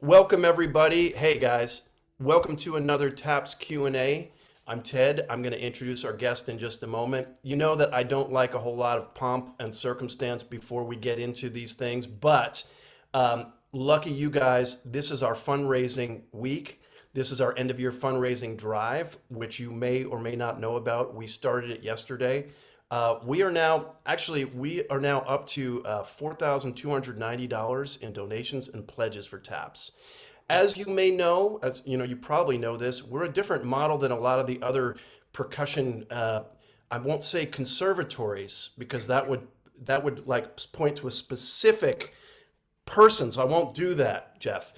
Welcome everybody. Hey guys, welcome to another TAPS Q&A. I'm Ted. I'm going to introduce our guest in just a moment. You know that I don't like a whole lot of pomp and circumstance before we get into these things, but lucky you guys, this is our fundraising week. This is our end of year fundraising drive, which you may or may not know about. We started it yesterday. We are now up to $4,290 in donations and pledges for TAPS. As you may know, as you know, you probably know this, we're a different model than a lot of the other percussion, I won't say conservatories, because that would like point to a specific person, so I won't do that, Jeff.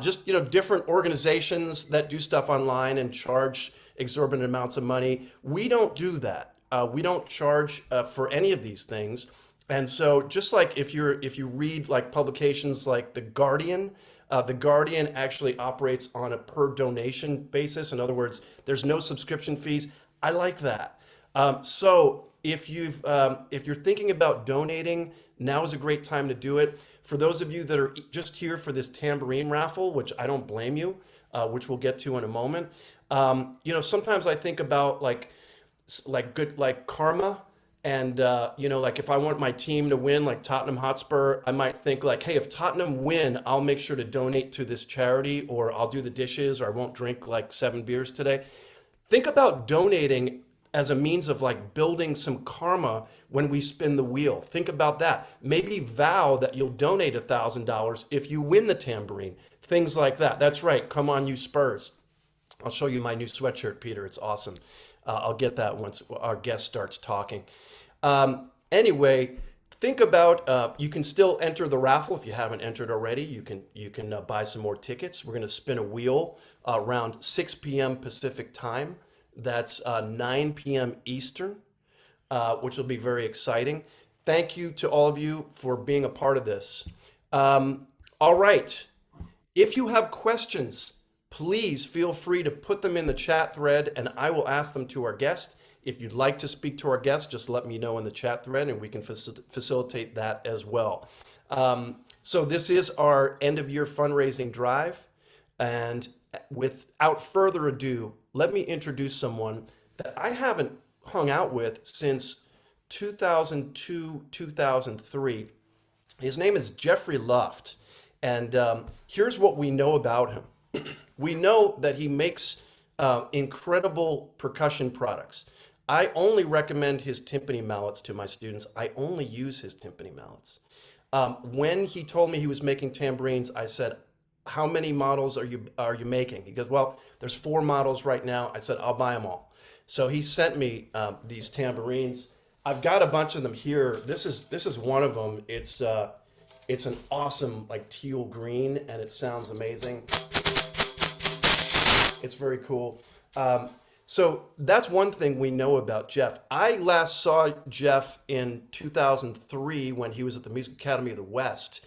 Just, different organizations that do stuff online and charge exorbitant amounts of money. We don't do that. We don't charge for any of these things. And so just like if you read like publications like The Guardian actually operates on a per donation basis. In other words, there's no subscription fees. I like that. So if you're thinking about donating, now is a great time to do it. For those of you that are just here for this tambourine raffle, which I don't blame you, which we'll get to in a moment. Sometimes I think about like good like karma, and like if I want my team to win, like Tottenham Hotspur, I might think like, hey, if Tottenham win, I'll make sure to donate to this charity, or I'll do the dishes, or I won't drink like 7 beers today. Think about donating as a means of like building some karma when we spin the wheel. Think about that. Maybe vow that you'll donate $1,000 if you win the tambourine. Things like that. That's right. Come on, you Spurs. I'll show you my new sweatshirt, Peter. It's awesome. I'll get that once our guest starts talking. Anyway, think about, you can still enter the raffle if you haven't entered already. You can buy some more tickets. We're going to spin a wheel around 6 p.m. Pacific time. That's 9 p.m. Eastern, which will be very exciting. Thank you to all of you for being a part of this. All right. If you have questions, please feel free to put them in the chat thread and I will ask them to our guest. If you'd like to speak to our guest, just let me know in the chat thread and we can facilitate that as well. So this is our end of year fundraising drive. And without further ado, let me introduce someone that I haven't hung out with since 2002, 2003. His name is Jeffrey Luft. And here's what we know about him. We know that he makes incredible percussion products. I only recommend his timpani mallets to my students. I only use his timpani mallets. When he told me he was making tambourines, I said, how many models are you making? He goes, well, there's 4 models right now. I said, I'll buy them all. So he sent me these tambourines. I've got a bunch of them here. This is one of them. It's an awesome like teal green and it sounds amazing. It's very cool. So that's one thing we know about Jeff. I last saw Jeff in 2003 when he was at the Music Academy of the West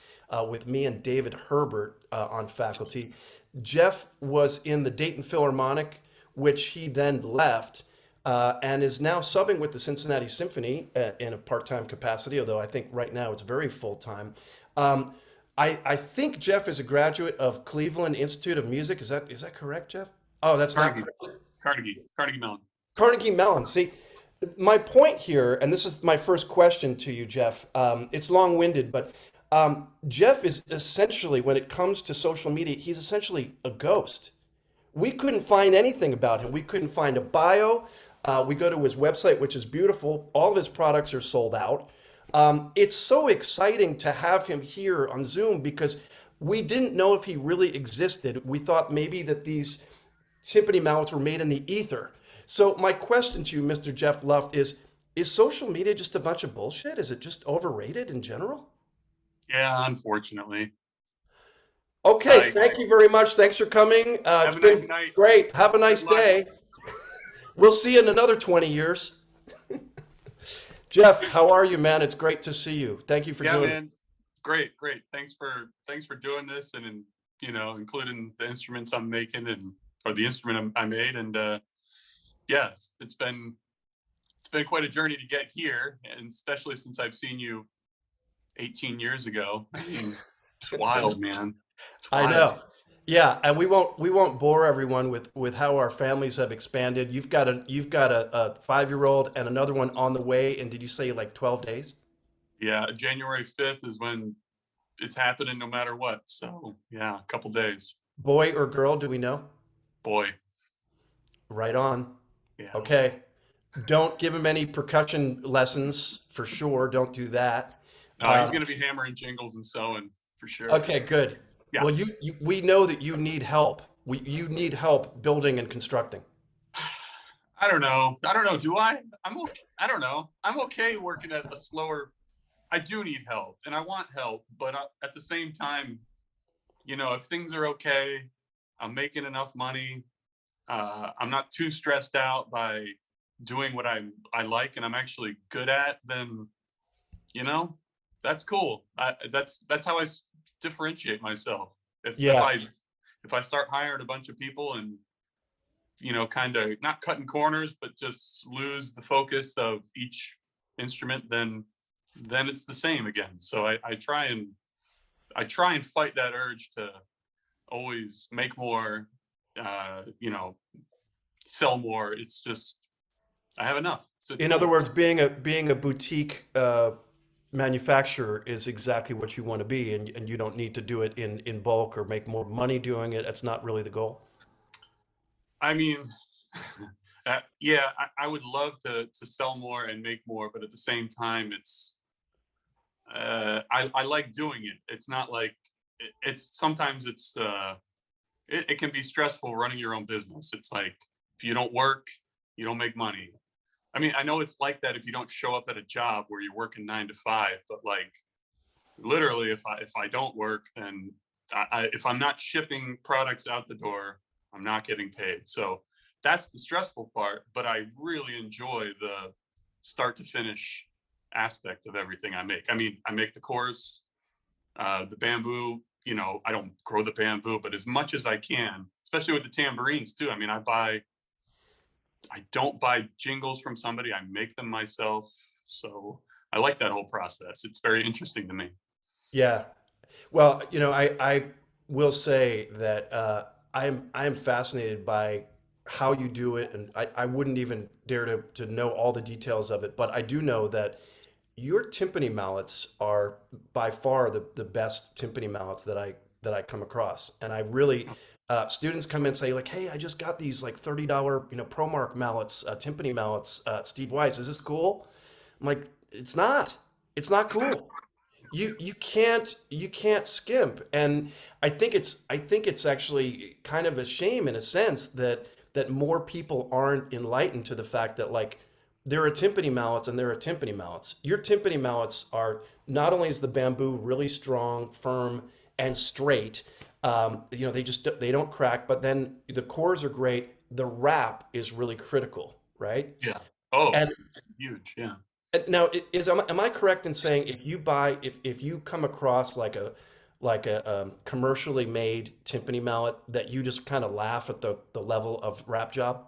with me and David Herbert on faculty. Jeff was in the Dayton Philharmonic, which he then left, and is now subbing with the Cincinnati Symphony in a part-time capacity, although I think right now it's very full-time. I think Jeff is a graduate of Cleveland Institute of Music. Is that correct, Jeff? Oh, that's Carnegie. not correct. Carnegie Mellon. Carnegie Mellon. See, my point here, and this is my first question to you, Jeff. It's long-winded, but Jeff is essentially, when it comes to social media, he's essentially a ghost. We couldn't find anything about him. We couldn't find a bio. We go to his website, which is beautiful. All of his products are sold out. It's so exciting to have him here on Zoom because we didn't know if he really existed. We thought maybe that these timpani mallets were made in the ether. So my question to you, Mr. Jeff Luft, is social media just a bunch of bullshit? Is it just overrated in general? Yeah, unfortunately. Okay, thank you very much. Thanks for coming. It's been nice. Great. Have a nice day. We'll see you in another 20 years. Jeff, how are you, man? It's great to see you. Thank you for doing it. Man. Great. Thanks for doing this and including the instruments I'm making or the instrument I made. And yes, it's been quite a journey to get here, and especially since I've seen you 18 years ago. I mean, it's wild, man. It's I wild. know. Yeah, and we won't bore everyone with how our families have expanded. You've got a 5-year-old and another one on the way, and did you say like 12 days? Yeah, January 5th is when it's happening no matter what. So yeah, a couple days. Boy or girl, do we know? Boy, Right on. yeah. Okay. Don't give him any percussion lessons for sure. Don't do that. No, he's Um, gonna be hammering jingles and sewing for sure. okay, good. Yeah. Well, we know that you need help. You need help building and constructing. I don't know. I don't know. Do I? I'm okay. I don't know. I'm okay working at a slower. I do need help and I want help, but at the same time, if things are okay, I'm making enough money. I'm not too stressed out by doing what I like and I'm actually good at. Then you know, that's cool. That's how differentiate myself. If Yeah. I start hiring a bunch of people and kind of not cutting corners, but just lose the focus of each instrument, then it's the same again. So I try and fight that urge to always make more, uh, you know, sell more. It's just I have enough, so it's In other cool. words, being a boutique manufacturer is exactly what you want to be, and you don't need to do it in bulk or make more money doing it. That's not really the goal. I mean, yeah, I would love to sell more and make more, but at the same time, I like doing it. It's not like it's sometimes it can be stressful running your own business. It's like if you don't work, you don't make money. I mean, I know it's like that if you don't show up at a job where you're working 9 to 5, but like literally, if I don't work, then if I'm not shipping products out the door, I'm not getting paid. So that's the stressful part. But I really enjoy the start to finish aspect of everything I make. I mean, I make the cores, the bamboo. I don't grow the bamboo, but as much as I can, especially with the tambourines too. I mean, I don't buy jingles from somebody. I make them myself. So I like that whole process. It's very interesting to me. Yeah. Well, I will say that I'm fascinated by how you do it, and I wouldn't even dare to know all the details of it, but I do know that your timpani mallets are by far the best timpani mallets that I come across, and I really students come in and say like, "Hey, I just got these like $30 ProMark mallets, timpani mallets, Steve Weiss. Is this cool?" I'm like, "It's not cool. You can't skimp." And I think it's actually kind of a shame in a sense that more people aren't enlightened to the fact that like there are timpani mallets and there are timpani mallets. Your timpani mallets are not only is the bamboo really strong, firm, and straight, they don't crack, but then the cores are great. The wrap is really critical, right? Yeah. Oh, And huge. Yeah. now, am I correct in saying if you come across like a commercially made timpani mallet that you just kind of laugh at the level of wrap job?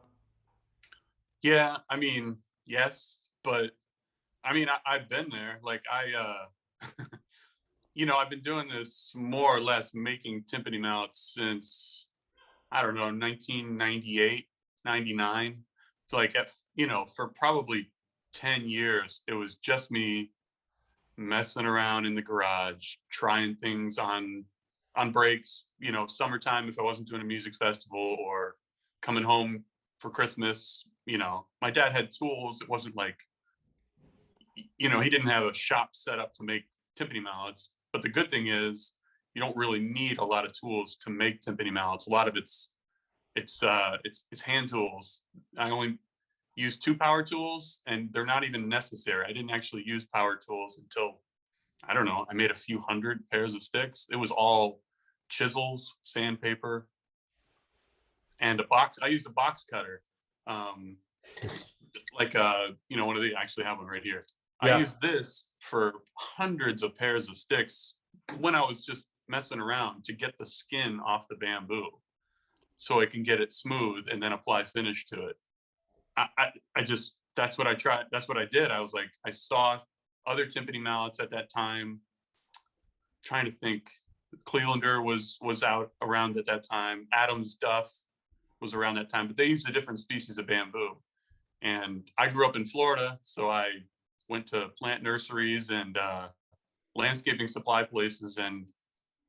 Yeah. I mean, yes, but I mean, I've been there. Like I've been doing this more or less making timpani mallets since, I don't know, 1998, 99. Like, for probably 10 years, it was just me messing around in the garage, trying things on breaks, summertime if I wasn't doing a music festival or coming home for Christmas. My dad had tools. It wasn't like, he didn't have a shop set up to make timpani mallets. But the good thing is you don't really need a lot of tools to make timpani mallets. A lot of it's hand tools. I only use two power tools and they're not even necessary. I didn't actually use power tools until, I don't know, I made a few hundred pairs of sticks. It was all chisels, sandpaper, and a box. I used a box cutter. Um, like one of the I actually have one right here. I Yeah. used this for hundreds of pairs of sticks when I was just messing around to get the skin off the bamboo so I can get it smooth and then apply finish to it. I just that's what I tried. That's what I did. I was like, I saw other timpani mallets at that time, trying to think. Clelander was out around at that time. Adams Duff was around that time, but they used a different species of bamboo. And I grew up in Florida, so I went to plant nurseries and landscaping supply places, and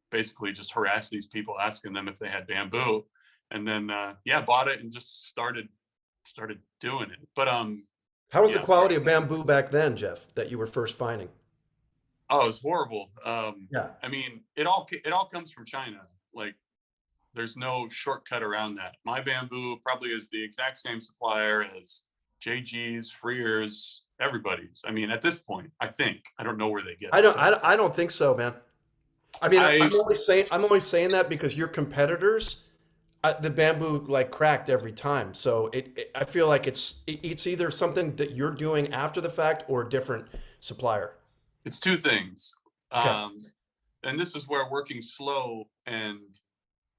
basically just harassed these people, asking them if they had bamboo, and then yeah, bought it and just started doing it. But How was the yeah, quality sorry. of bamboo back then, Jeff, that you were first finding? Oh, it's horrible. Yeah. I mean, it all comes from China. Like, there's no shortcut around that. My bamboo probably is the exact same supplier as JG's, Freer's, everybody's. I mean, at this point, I think. I don't know where they get I it, don't. but I don't think so, man. I mean, I I'm only saying that because your competitors, the bamboo like cracked every time. So I feel like it's either something that you're doing after the fact or a different supplier. it's two things. Okay. Um, and this is where working slow and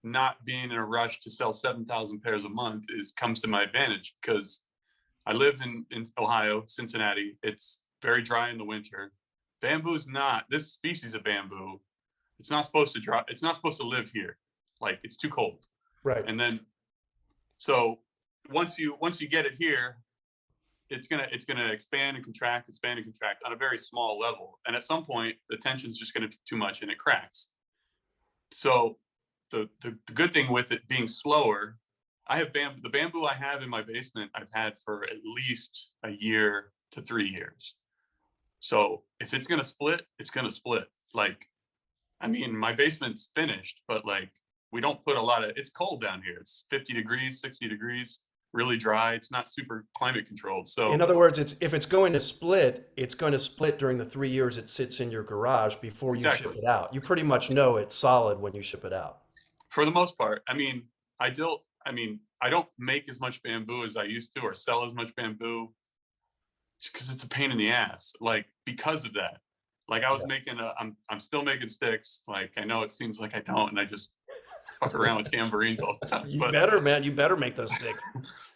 not being in a rush to sell 7,000 pairs a month is comes to my advantage, because I live in Ohio, Cincinnati. It's very dry in the winter. Bamboo's not, this species of bamboo, it's not supposed to dry, it's not supposed to live here. Like, it's too cold. Right. And then, so once you get it here, it's gonna expand and contract on a very small level. And at some point, the tension's just gonna be too much and it cracks. So the good thing with it being slower, I have the bamboo I have in my basement, I've had for at least a year to 3 years. So if it's gonna split, it's gonna split. Like, I mean, my basement's finished, but like, we don't put a lot of, it's cold down here. It's 50 degrees, 60 degrees, really dry. It's not super climate controlled. In So other words, if it's going to split, it's going to split during the 3 years it sits in your garage before you ship exactly, it out. You pretty much know it's solid when you ship it out. for the most part, I mean, I don't make as much bamboo as I used to, or sell as much bamboo, because it's a pain in the ass. Like, because of that, like, Yeah. I'm still making sticks. Like, I know it seems like I don't, and I just fuck around with tambourines all the time. You But better, man. You better make those stick.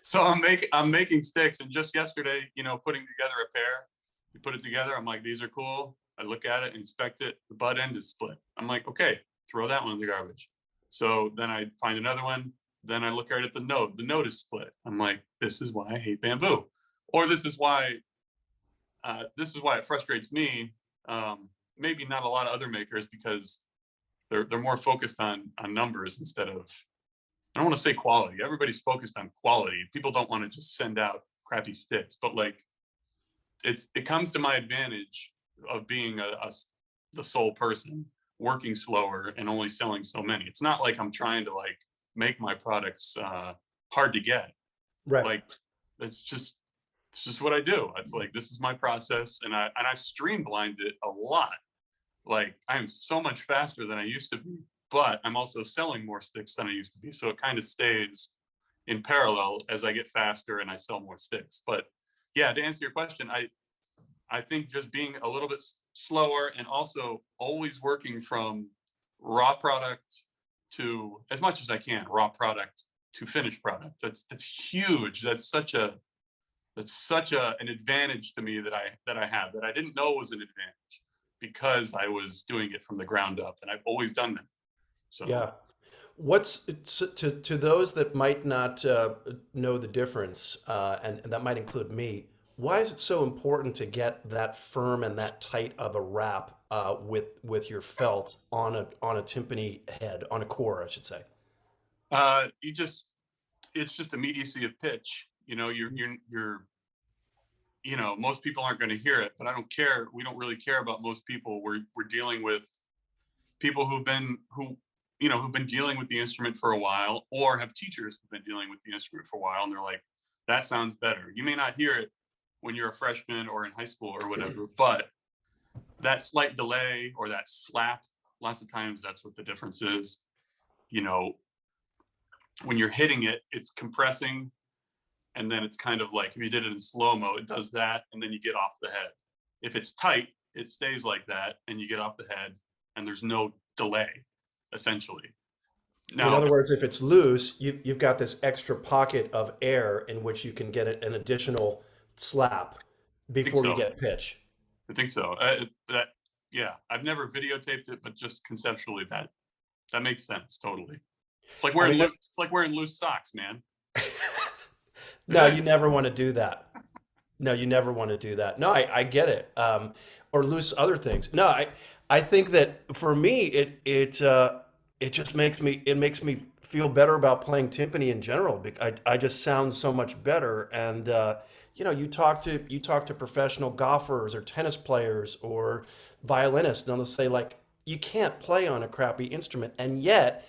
so I'm making sticks, and just yesterday, putting together a pair, we put it together. I'm like, these are cool. I look at it, inspect it. The butt end is split. I'm like, okay, throw that one in the garbage. So then I find another one. Then I look at it, the note. The note is split. I'm like, this is why I hate bamboo, or this is why it frustrates me. Maybe not a lot of other makers, because they're more focused on numbers instead of, I don't want to say quality. Everybody's focused on quality. People don't want to just send out crappy sticks, but like, it comes to my advantage of being the sole person working slower and only selling so many. It's not like I'm trying to like make my products hard to get. Right. Like, it's just what I do. It's like, this is my process, and I streamlined it a lot. Like, I am so much faster than I used to be, but I'm also selling more sticks than I used to be. So it kind of stays in parallel as I get faster and I sell more sticks. But yeah, to answer your question, I think just being a little bit slower, and also always working from raw product to, as much as I can, raw product to finished product. That's huge. That's such an advantage to me that I have, that I didn't know was an advantage, because I was doing it from the ground up, and I've always done that. So Yeah. To those that might not know the difference, and that might include me, why is it so important to get that firm and that tight of a wrap with your felt on a timpani head, on a core, I should say? you just it's just immediacy of pitch. Most people aren't going to hear it, but I don't care. We don't really care about most people. We're dealing with people who've been dealing with the instrument for a while, or have teachers who've been dealing with the instrument for a while, and they're like, that sounds better. You may not hear it when you're a freshman or in high school or whatever, but that slight delay or that slap, lots of times that's what the difference is. You know, when you're hitting it, it's compressing, and then it's kind of like, if you did it in slow-mo, it does that, and then you get off the head. If it's tight, it stays like that, and you get off the head, and there's no delay, essentially. In Now, other words, if it's loose, you've got this extra pocket of air in which you can get an additional slap I think before you so. get pitch. I think so. That Yeah, I've never videotaped it, but just conceptually that makes sense totally. It's like I wearing mean, it's like wearing loose socks, man. no, you never want to do that. No, you never want to do that. No, I get it. Or loose other things. No, I think that for me, it just makes me feel better about playing timpani in general. I just sound so much better. And you know, you talk to professional golfers or tennis players or violinists, and they'll say like, you can't play on a crappy instrument, and yet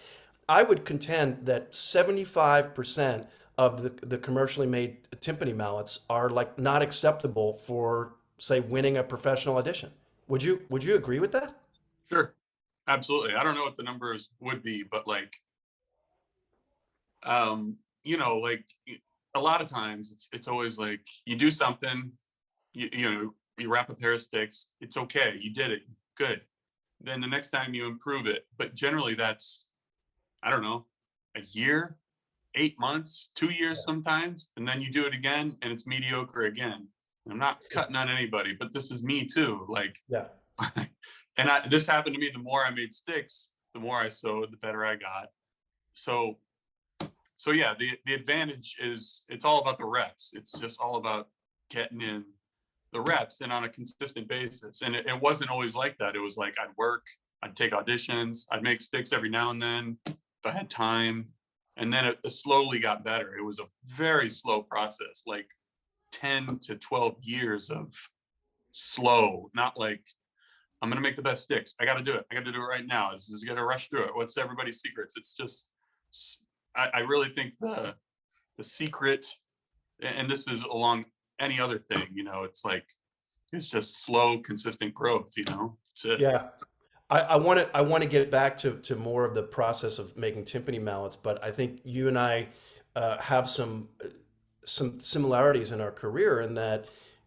I would contend that 75% of the commercially made timpani mallets are like not acceptable for, say, winning a professional audition. Would you agree with that? Sure. Absolutely. I don't know what the numbers would be, but like, you know, like a lot of times it's always like you do something, you know, you wrap a pair of sticks, it's okay, you did it, good. Then the next time you improve it, but generally that's, I don't know, a year, 8 months, 2 years sometimes, and then you do it again and it's mediocre again. I'm not cutting on anybody, but this is me too. Like, Yeah. and this happened to me. The more I made sticks, the more I sewed, the better I got. So, so yeah, the advantage is it's all about the reps. It's just all about getting in the reps and on a consistent basis. And it wasn't always like that. It was like I'd work, I'd take auditions, I'd make sticks every now and then if I had time. And then it slowly got better. It was a very slow process, like 10 to 12 years of slow, not like I'm gonna make the best sticks. I got to do it. I got to do it right now. This is gonna rush through it. What's everybody's secrets? It's just, I really think the secret, and this is along any other thing. You know, it's like it's just slow, consistent growth. You know, it's it. Yeah. I want to get back to more of the process of making timpani mallets, but I think you and I have some similarities in our career in that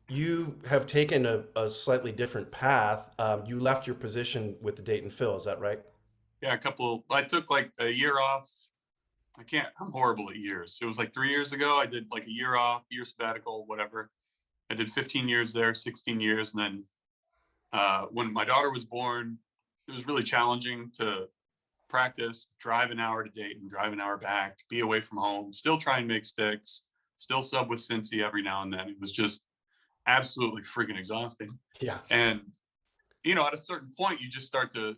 you have taken a slightly different path. You left your position with the Dayton Phil, is that right? Yeah, a couple. I took like a year off. I can't. I'm horrible at years. It was like 3 years ago. I did like a year off, year sabbatical, whatever. I did 15 years there, 16 years, and then when my daughter was born, it was really challenging to practice, drive an hour to Dayton, drive an hour back, be away from home, still try and make sticks, still sub with Cincy every now and then. It was just absolutely freaking exhausting. Yeah. And you know, at a certain point, you just start to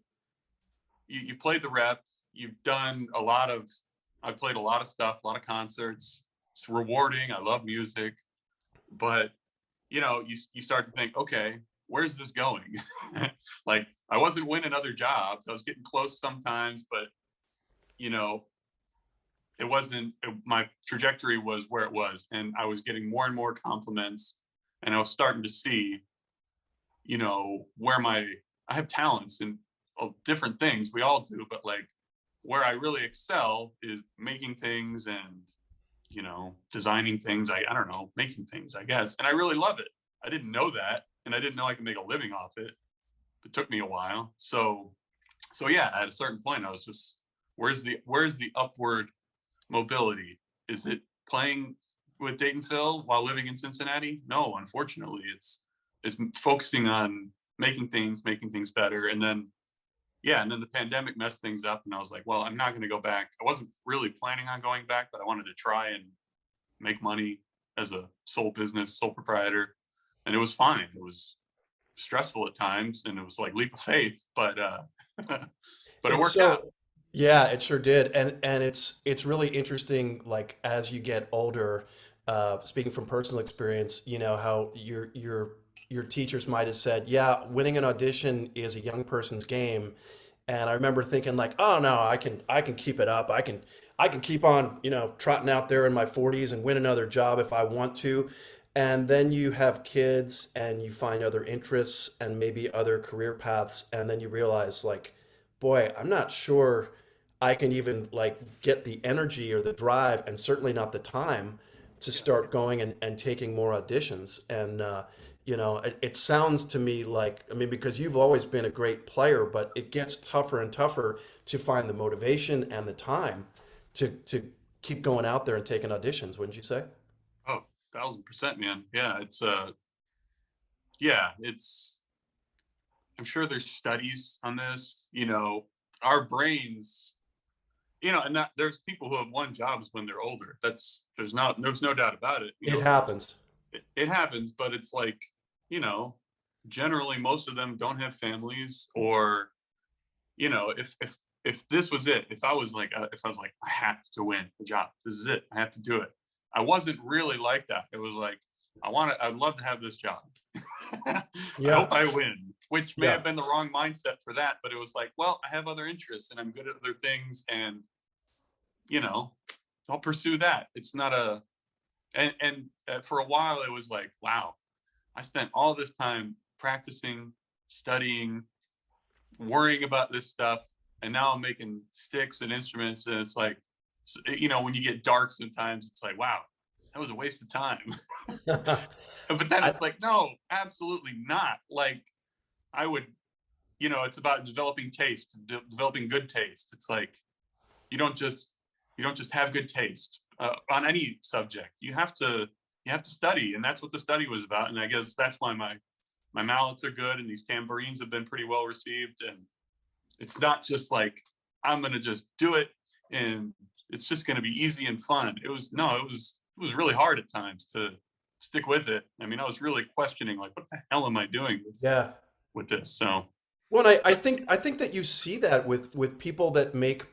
you played the rep. You've done a lot of. I played a lot of stuff, a lot of concerts. It's rewarding. I love music, but you know, you start to think, okay, where's this going? Like I wasn't winning other jobs. I was getting close sometimes, but you know, it wasn't my trajectory was where it was, and I was getting more and more compliments, and I was starting to see, you know, where I have talents in different things. We all do, but like where I really excel is making things and you know, designing things. I don't know, making things, I guess. And I really love it. I didn't know that. And I didn't know I could make a living off it. It took me a while. So yeah, at a certain point I was just, where's the upward mobility? Is it playing with Dayton Phil while living in Cincinnati? No, unfortunately. It's focusing on making things better. And then yeah, and then the pandemic messed things up, and I was like, well, I'm not going to go back. I wasn't really planning on going back, but I wanted to try and make money as a sole business, sole proprietor, and it was fine. It was stressful at times, and it was like leap of faith, but but it It's worked out. so, yeah, it sure did. And it's really interesting, like as you get older, speaking from personal experience, you know, how your teachers might have said, yeah, winning an audition is a young person's game. And I remember thinking like, oh no, I can keep it up. I can keep on, you know, trotting out there in my 40s and win another job if I want to. And then you have kids and you find other interests and maybe other career paths, and then you realize like, boy, I'm not sure I can even like get the energy or the drive, and certainly not the time to Yeah. start going and taking more auditions. And you know, it sounds to me like, I mean, because you've always been a great player, but it gets tougher and tougher to find the motivation and the time to keep going out there and taking auditions, wouldn't you say? Oh, 1000%, man. Yeah, it's yeah, it's. I'm sure there's studies on this, our brains, and that there's people who have won jobs when they're older. There's no doubt about it. It happens. It happens, but it's like, you know, generally most of them don't have families, or, if this was it, if I was like, I have to win the job, this is it, I have to do it. I wasn't really like that. It was like, I'd love to have this job. I Yeah. hope I win, which may Yeah. have been the wrong mindset for that, but it was like, well, I have other interests and I'm good at other things, and I'll pursue that. It's not a, and for a while it was like, wow, I spent all this time practicing, studying, worrying about this stuff, and now I'm making sticks and instruments, and it's like, when you get dark sometimes, it's like, wow, that was a waste of time. But then it's like, no, absolutely not. Like, I would, it's about developing taste, developing good taste. It's like, you don't just have good taste on any subject. You have to study, and that's what the study was about. And I guess that's why my mallets are good, and these tambourines have been pretty well received. And it's not just like, I'm gonna just do it and it's just gonna be easy and fun. It was really hard at times to stick with it. I mean, I was really questioning, like, what the hell am I doing Yeah. with this? So, Well, I think that you see that with people that make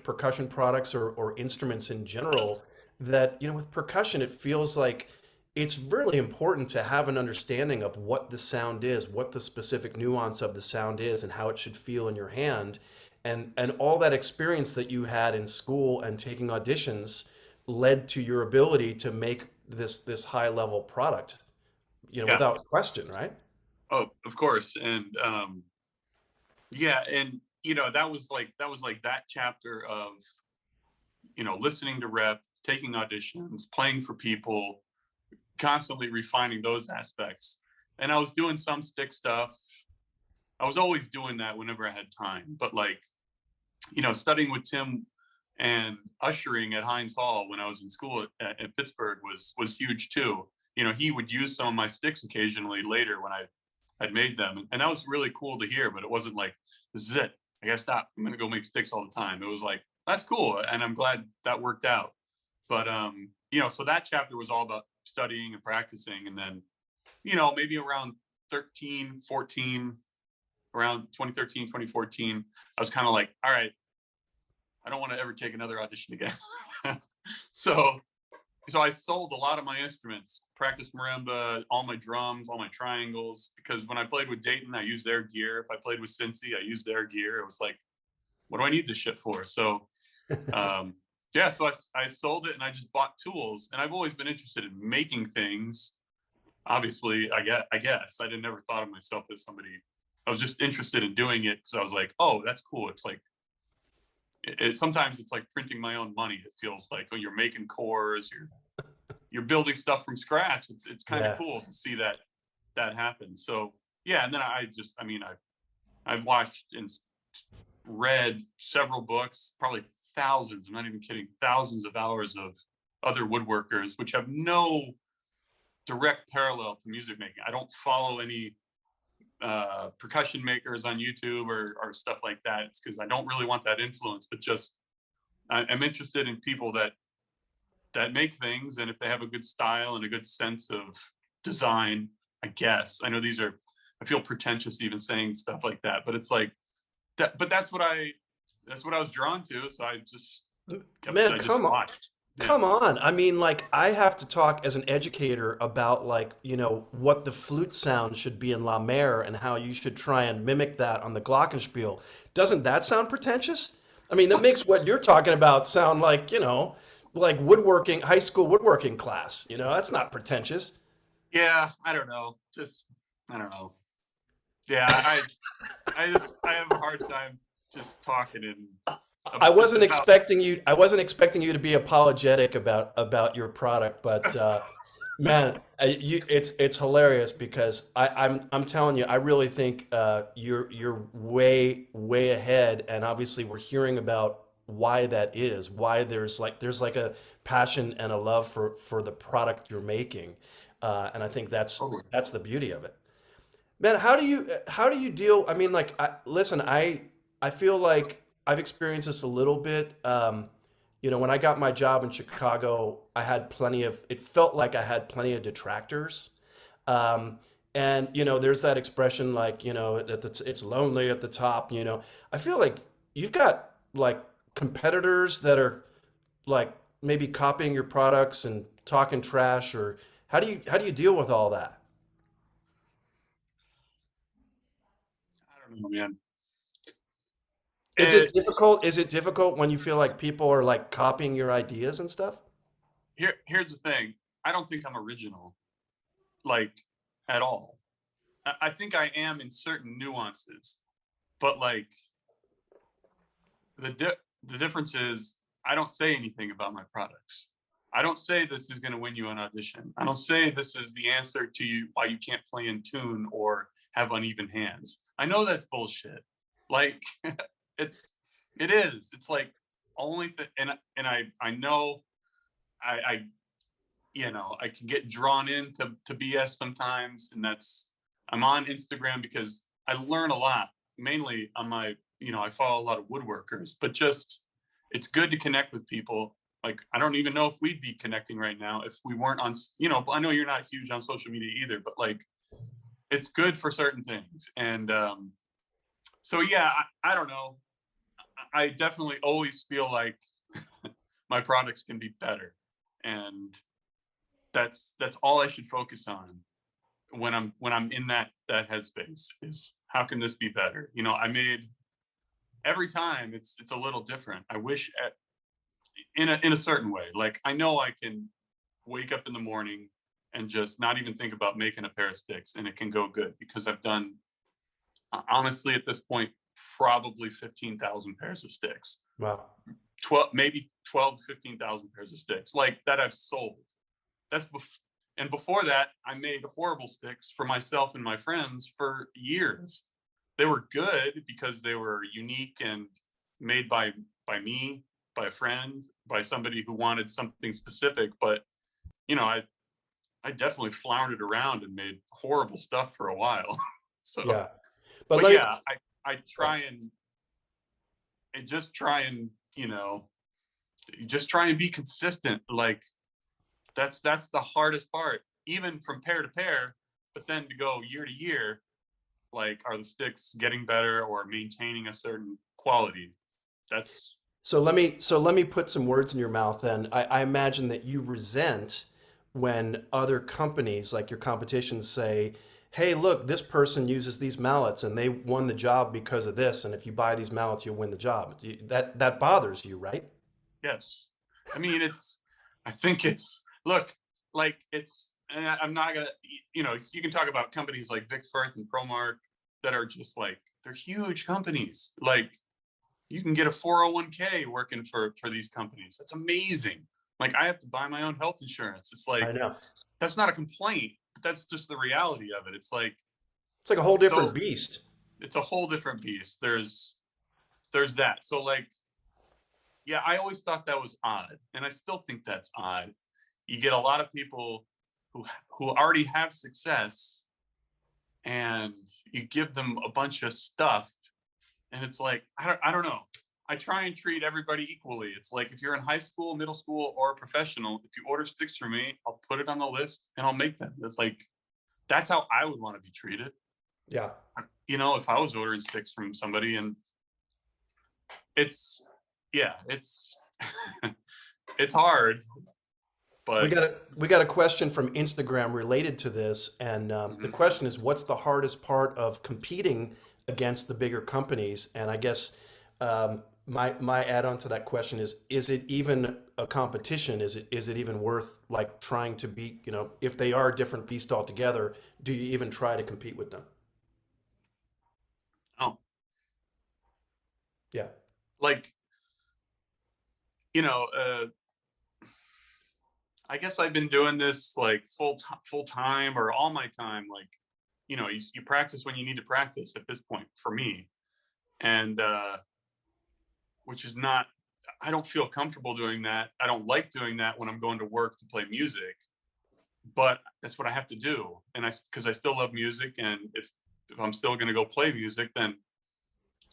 percussion products or instruments in general. That with percussion, it feels like it's really important to have an understanding of what the sound is, what the specific nuance of the sound is, and how it should feel in your hand, and all that experience that you had in school and taking auditions led to your ability to make this high level product, yeah. without question, right? Oh, of course. And yeah, and that was like that chapter of listening to rep, taking auditions, playing for people, constantly refining those aspects. And I was doing some stick stuff. I was always doing that whenever I had time. But like, studying with Tim and ushering at Heinz Hall when I was in school at Pittsburgh was huge too. He would use some of my sticks occasionally later when I had made them, and that was really cool to hear. But it wasn't like, this is it, I gotta stop, I'm gonna go make sticks all the time. It was like, that's cool, and I'm glad that worked out. But so that chapter was all about studying and practicing. And then maybe around 13 14, around 2013 2014, I was kind of like, all right, I don't want to ever take another audition again. so I sold a lot of my instruments, practiced marimba, all my drums, all my triangles, because when I played with Dayton, I used their gear. If I played with Cincy, I used their gear. It was like, what do I need this shit for? So yeah, so I sold it, and I just bought tools. And I've always been interested in making things. Obviously, I guess I never thought of myself as somebody. I was just interested in doing it because I was like, oh, that's cool. It's like, sometimes it's like printing my own money. It feels like, oh, you're making cores, you're building stuff from scratch. It's kind of cool to see that happen. So yeah, and then I've watched and read several books, probably thousands, I'm not even kidding, thousands of hours of other woodworkers, which have no direct parallel to music making. I don't follow any percussion makers on YouTube or stuff like that. It's because I don't really want that influence, but just I'm interested in people that make things, and if they have a good style and a good sense of design, I guess. I know I feel pretentious even saying stuff like that, but it's like that. But that's what I was drawn to. So I just watched. Yeah. Come on. I mean, like, I have to talk as an educator about, like, what the flute sound should be in La Mer and how you should try and mimic that on the glockenspiel. Doesn't that sound pretentious? I mean, that makes what you're talking about sound like, like woodworking, high school woodworking class. That's not pretentious. Yeah, I don't know. I don't know. Yeah, I have a hard time just talking and I wasn't expecting you to be apologetic about your product, but man, it's hilarious because I'm telling you, I really think you're way ahead, and obviously we're hearing about why that is, why there's like a passion and a love for the product you're making, and I think that's the beauty of it. Man, how do you deal? I mean, like, listen, I feel like I've experienced this a little bit. You know, when I got my job in Chicago, I had plenty of. It felt like I had plenty of detractors. Um, and you know, there's that expression like, you know, it's lonely at the top. You know, I feel like you've got like competitors that are like maybe copying your products and talking trash, or how do you deal with all that? I don't know, man. Is it It, difficult? Is it difficult when you feel like people are like copying your ideas and stuff? here's the thing. I don't think I'm original, like at all. I think I am in certain nuances, but like the difference is I don't say anything about my products. I don't say this is going to win you an audition. I don't say this is the answer to you why you can't play in tune or have uneven hands. I know that's bullshit. Like it's it is. It's like only and I know I you know, I can get drawn into BS sometimes, and that's I'm on Instagram because I learn a lot, mainly on my, you know, I follow a lot of woodworkers, but just it's good to connect with people. Like I don't even know if we'd be connecting right now if we weren't on, you know, I know you're not huge on social media either, but like it's good for certain things. And so yeah, I don't know. I definitely always feel like my products can be better. And that's all I should focus on when I'm in that headspace is how can this be better? You know, I made every time it's a little different. I wish in a certain way. Like I know I can wake up in the morning and just not even think about making a pair of sticks and it can go good because I've done honestly at this point probably 15,000 pairs of sticks. Wow. 12 maybe 12 to 15,000 pairs of sticks like that I've sold. That's and before that, I made horrible sticks for myself and my friends for years. They were good because they were unique and made by me, by a friend, by somebody who wanted something specific. But you know, I definitely floundered around and made horrible stuff for a while. So, Yeah. But but let me, yeah, I try and just try and you know just try and be consistent. Like that's the hardest part, even from pair to pair. But then to go year to year, like are the sticks getting better or maintaining a certain quality? That's so let me put some words in your mouth then. I imagine that you resent when other companies like your competition say, hey, look, this person uses these mallets and they won the job because of this. And if you buy these mallets, you'll win the job. That bothers you, right? yes. I mean, it's. I think it's. Look, like it's. And I'm not gonna. You know, you can talk about companies like Vic Firth and ProMark that are just like they're huge companies. Like you can get a 401k working for these companies. That's amazing. Like I have to buy my own health insurance. It's like I know. that's not a complaint, but that's just the reality of it. It's like It's like a whole different so beast. it's a whole different beast. There's that. So like yeah, I always thought that was odd, and I still think that's odd. You get a lot of people who already have success, and you give them a bunch of stuff, and it's like I don't know. I try and treat everybody equally. It's like if you're in high school, middle school, or a professional, if you order sticks from me, I'll put it on the list and I'll make them. It's like that's how I would want to be treated. Yeah. You know, if I was ordering sticks from somebody, and it's yeah, it's it's hard, but We got a question from Instagram related to this, and the mhm. question is, what's the hardest part of competing against the bigger companies? And I guess my add on to that question is it even a competition? Is it even worth like trying to beat? You know, if they are a different beast altogether, do you even try to compete with them? Oh, Yeah, like you know, I guess I've been doing this like full time or all my time. Like, you know, you practice when you need to practice at this point for me, and which is not. I don't feel comfortable doing that. I don't like doing that when I'm going to work to play music, but that's what I have to do. And I because I still love music, and if if I'm still going to go play music, then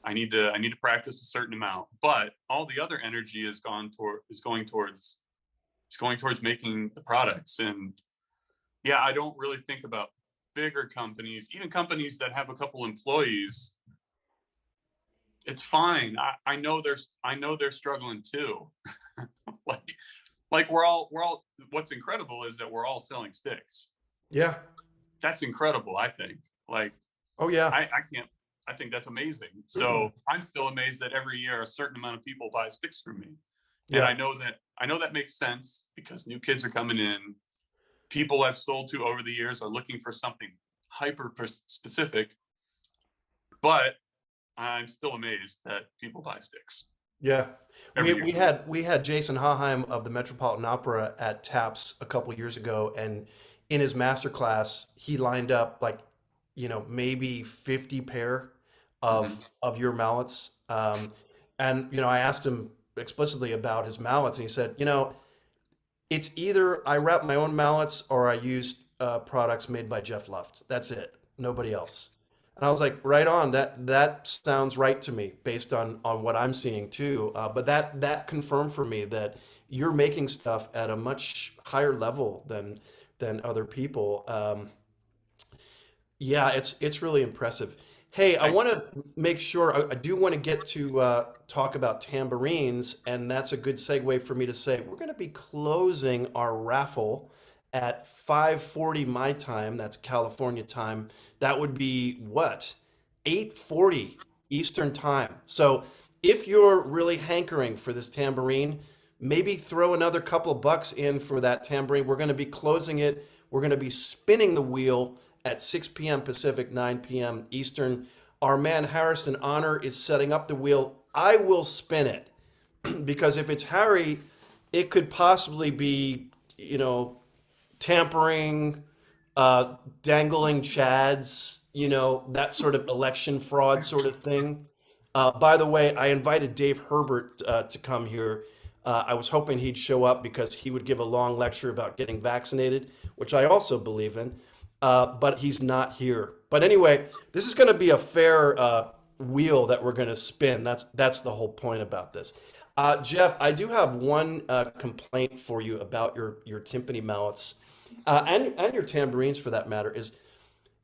I need to practice a certain amount. But all the other energy is going towards making the products. And yeah, I don't really think about bigger companies, even companies that have a couple employees. It's fine. I know they're struggling too. like we're all what's incredible is that we're all selling sticks. Yeah. That's incredible, I think. Like, Oh yeah. I think that's amazing. So I'm still amazed that every year a certain amount of people buy sticks from me. And Yeah. I know that makes sense because new kids are coming in. People I've sold to over the years are looking for something hyper specific, but I'm still amazed that people buy sticks Yeah. every We year. had Jason Haheim of the Metropolitan Opera at TAPS a couple years ago, and in his master class, he lined up like, maybe 50 pair Hmm. of your mallets. And I asked him explicitly about his mallets, and he said, it's either I wrap my own mallets or I use products made by Jeff Luft. That's it. Nobody else. And I was like, right on. That sounds right to me based on what I'm seeing too. But that confirmed for me that you're making stuff at a much higher level than other people. Yeah, it's really impressive. Hey, I Thanks. want to make sure I do want to get to talk about tambourines, and that's a good segue for me to say we're going to be closing our raffle at 5:40 my time. That's California time. That would be what? 8:40 Eastern time. So if you're really hankering for this tambourine, maybe throw another couple of bucks in for that tambourine. We're going to be closing it. We're going to be spinning the wheel at 6 p.m. Pacific, 9 p.m. Eastern. Our man Harrison Honor is setting up the wheel. I will spin it because if it's Harry, it could possibly be, tampering, dangling chads, that sort of election fraud sort of thing. By the way, I invited Dave Herbert to come here. I was hoping he'd show up because he would give a long lecture about getting vaccinated, which I also believe in. But he's not here. But anyway, this is going to be a fair wheel that we're going to spin. That's the whole point about this. Jeff, I do have one complaint for you about your timpani mallets and your tambourines for that matter. Is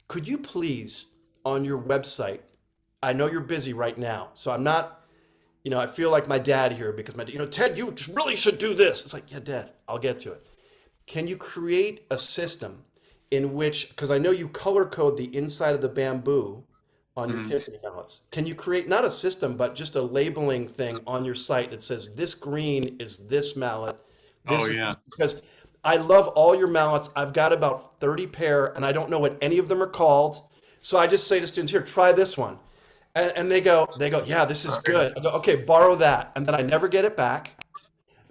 could you please on your website? I know you're busy right now, so I'm not. I feel like my dad here because Ted, you really should do this. It's like, yeah, Dad, I'll get to it. Can you create a system in which, because I know you color code the inside of the bamboo on your Hmm. timpani mallets, can you create not a system, but just a labeling thing on your site that says this green is this mallet, Oh this is yeah. this, because I love all your mallets. I've got about 30 pair, and I don't know what any of them are called. So I just say to students, here, try this one. And they go, yeah, this is good. I go, okay, borrow that. And then I never get it back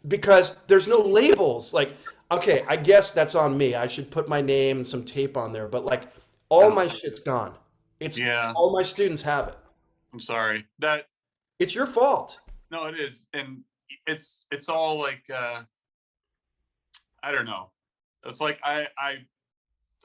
because there's no labels. Like, okay, I guess that's on me. I should put my name and some tape on there. But like, all Oh, my shit's gone. It's yeah. all my students have it. I'm sorry. That It's your fault. No, it is, and it's all like I don't know. It's like I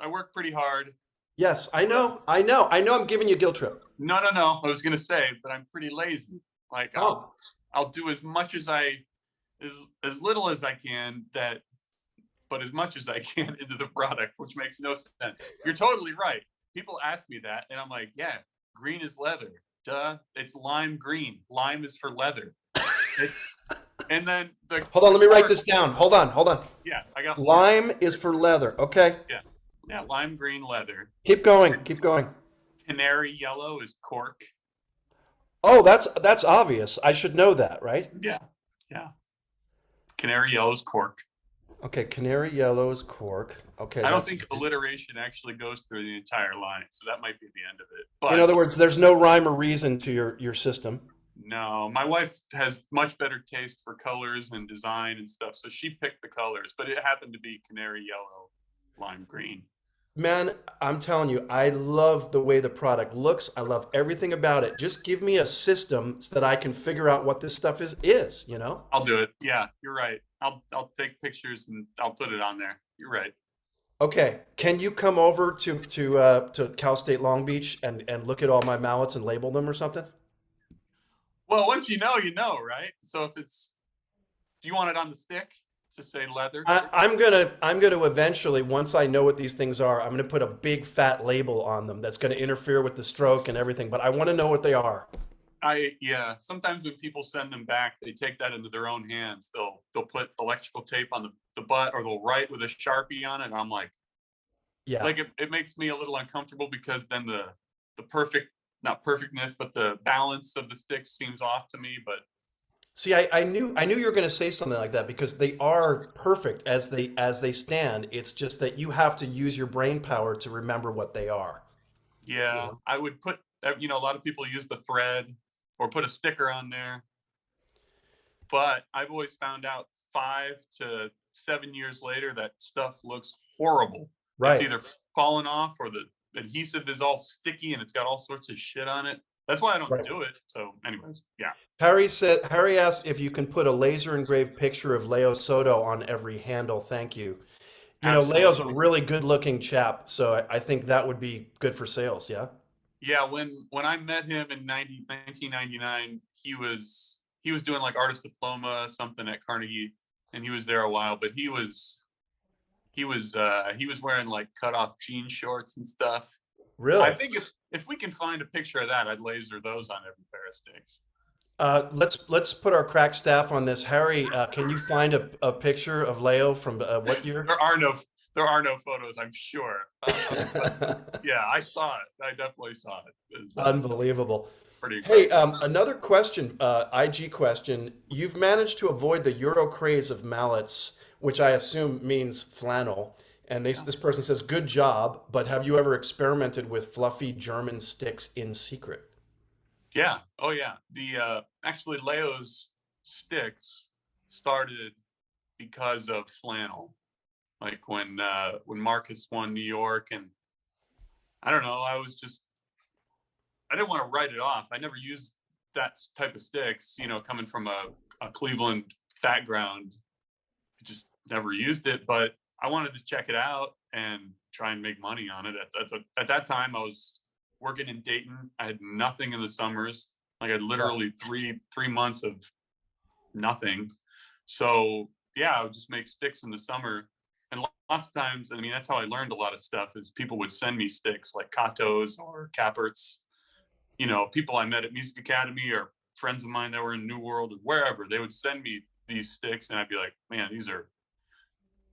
work pretty hard. Yes, I know. I know. I know. I'm giving you a guilt trip. No, no, no. I was gonna say, but I'm pretty lazy. Like Oh, I'll do as much as as little as I can but as much as I can into the product, which makes no sense. You're totally right. People ask me that, and I'm like, yeah, green is leather. Duh, it's lime green. Lime is for leather. It, and then hold on. the Let me write cork, this down. Hold on. Hold on. yeah, I got four. Lime is for leather. Okay. Yeah, yeah, lime green leather. Keep going. Keep going. Canary yellow is cork. Oh, that's obvious. I should know that, right? Yeah, yeah. Canary yellow is cork. Okay, canary yellow is cork. Okay, I don't that's think alliteration actually goes through the entire line, so that might be the end of it. in But other words, there's no rhyme or reason to your system. no, my wife has much better taste for colors and design and stuff, so she picked the colors, but it happened to be canary yellow, lime green. Man, I'm telling you, I love the way the product looks. I love everything about it. Just give me a system so that I can figure out what this stuff is. I'll do it. Yeah, you're right. I'll take pictures and I'll put it on there. You're right. Okay, can you come over to Cal State Long Beach and look at all my mallets and label them or something? Well, once you know, right? So if it's, do you want it on the stick to say leather? I'm gonna eventually, once I know what these things are, I'm gonna put a big fat label on them that's gonna interfere with the stroke and everything. But I want to know what they are. Yeah. Sometimes when people send them back, they take that into their own hands. They'll put electrical tape on the butt, or they'll write with a Sharpie on it. And I'm Yeah. it makes me a little uncomfortable because then the perfect, not perfectness, but the balance of the sticks seems off to me. But See, I knew you were going to say something like that because they are perfect as they stand. It's just that you have to use your brain power to remember what they are. You yeah, know? I would put, a lot of people use the thread or put a sticker on there, but I've always found out 5 to 7 years later that stuff looks horrible. It's Right. either fallen off or the adhesive is all sticky and it's got all sorts of shit on it. That's why I don't Right. do it. So, anyways, yeah, Harry asked if you can put a laser engraved picture of Leo Soto on every handle. Thank you. You know, Leo's a absolutely. really good looking chap, so I think that would be good for sales. Yeah. Yeah, when I met him in 1999, he was doing like artist diploma something at Carnegie, and he was there a while. But he was wearing like cut off jean shorts and stuff. I Really? think if we can find a picture of that, I'd laser those on every pair of sticks. Let's put our crack staff on this. Harry, can you find a picture of Leo from what year? There are no there are no photos, I'm sure. But yeah, I saw it. I definitely saw it. It's Unbelievable. pretty Hey, incredible. another question, IG question. You've managed to avoid the Euro craze of mallets, which I assume means flannel. And Yeah. this person says, good job, but have you ever experimented with fluffy German sticks in secret? Yeah. Oh yeah. The actually Leo's sticks started because of flannel. Like when Marcus won New York, and I don't know, I didn't want to write it off. I never used that type of sticks, coming from a Cleveland background. I just never used it, but I wanted to check it out and try and make money on it. At that time, I was working in Dayton. I had nothing in the summers. Like I had Yeah. literally three months of nothing. So yeah, I would just make sticks in the summer. And lots of times, I mean, that's how I learned a lot of stuff. Is people would send me sticks like Katos or Caperts. People I met at Music Academy or friends of mine that were in New World or wherever. They would send me these sticks, and I'd be like, man, these are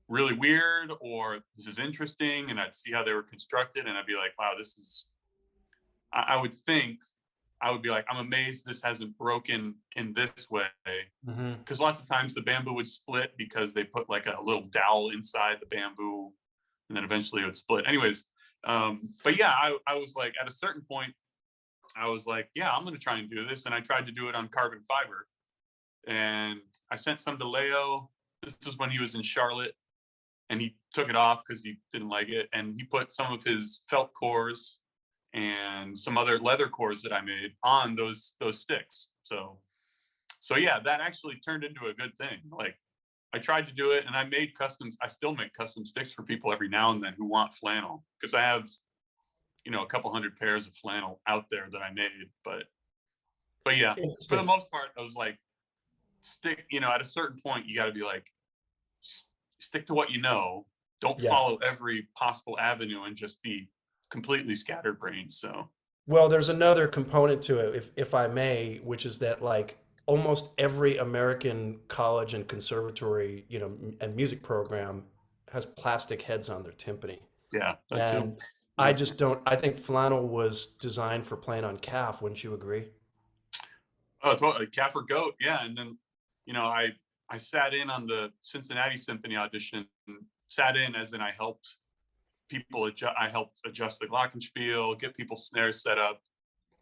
really weird, or this is interesting, and I'd see how they were constructed, and I'd be like, wow, this is. I would think I would be like, I'm amazed this hasn't broken in this way, Hmm. because lots of times the bamboo would split because they put like a little dowel inside the bamboo, and then eventually it would split. Anyways, but yeah, I was like, at a certain point, I was like, yeah, I'm going to try and do this, and I tried to do it on carbon fiber, and I sent some to Leo. This was when he was in Charlotte, and he took it off because he didn't like it, and he put some of his felt cores and some other leather cores that I made on those sticks. So yeah, that actually turned into a good thing. Like I tried to do it, and I still make custom sticks for people every now and then who want flannel, because I have a couple hundred pairs of flannel out there that I made. But yeah, for the Interesting. most part, I was like, stick. At a certain point, you got to be like, stick to what you know. Don't Yeah. follow every possible avenue and just be completely scatterbrained. So Well, there's another component to it, if I may, which is that like almost every American college and conservatory, and music program has plastic heads on their timpani. yeah, that too. And I just don't, I think flannel was designed for playing on calf, wouldn't you agree? Oh, totally. Calf or goat. Yeah. And then, I sat in on the Cincinnati Symphony audition, sat in as in I helped people adjust, I helped adjust the glockenspiel, get people's snares set up.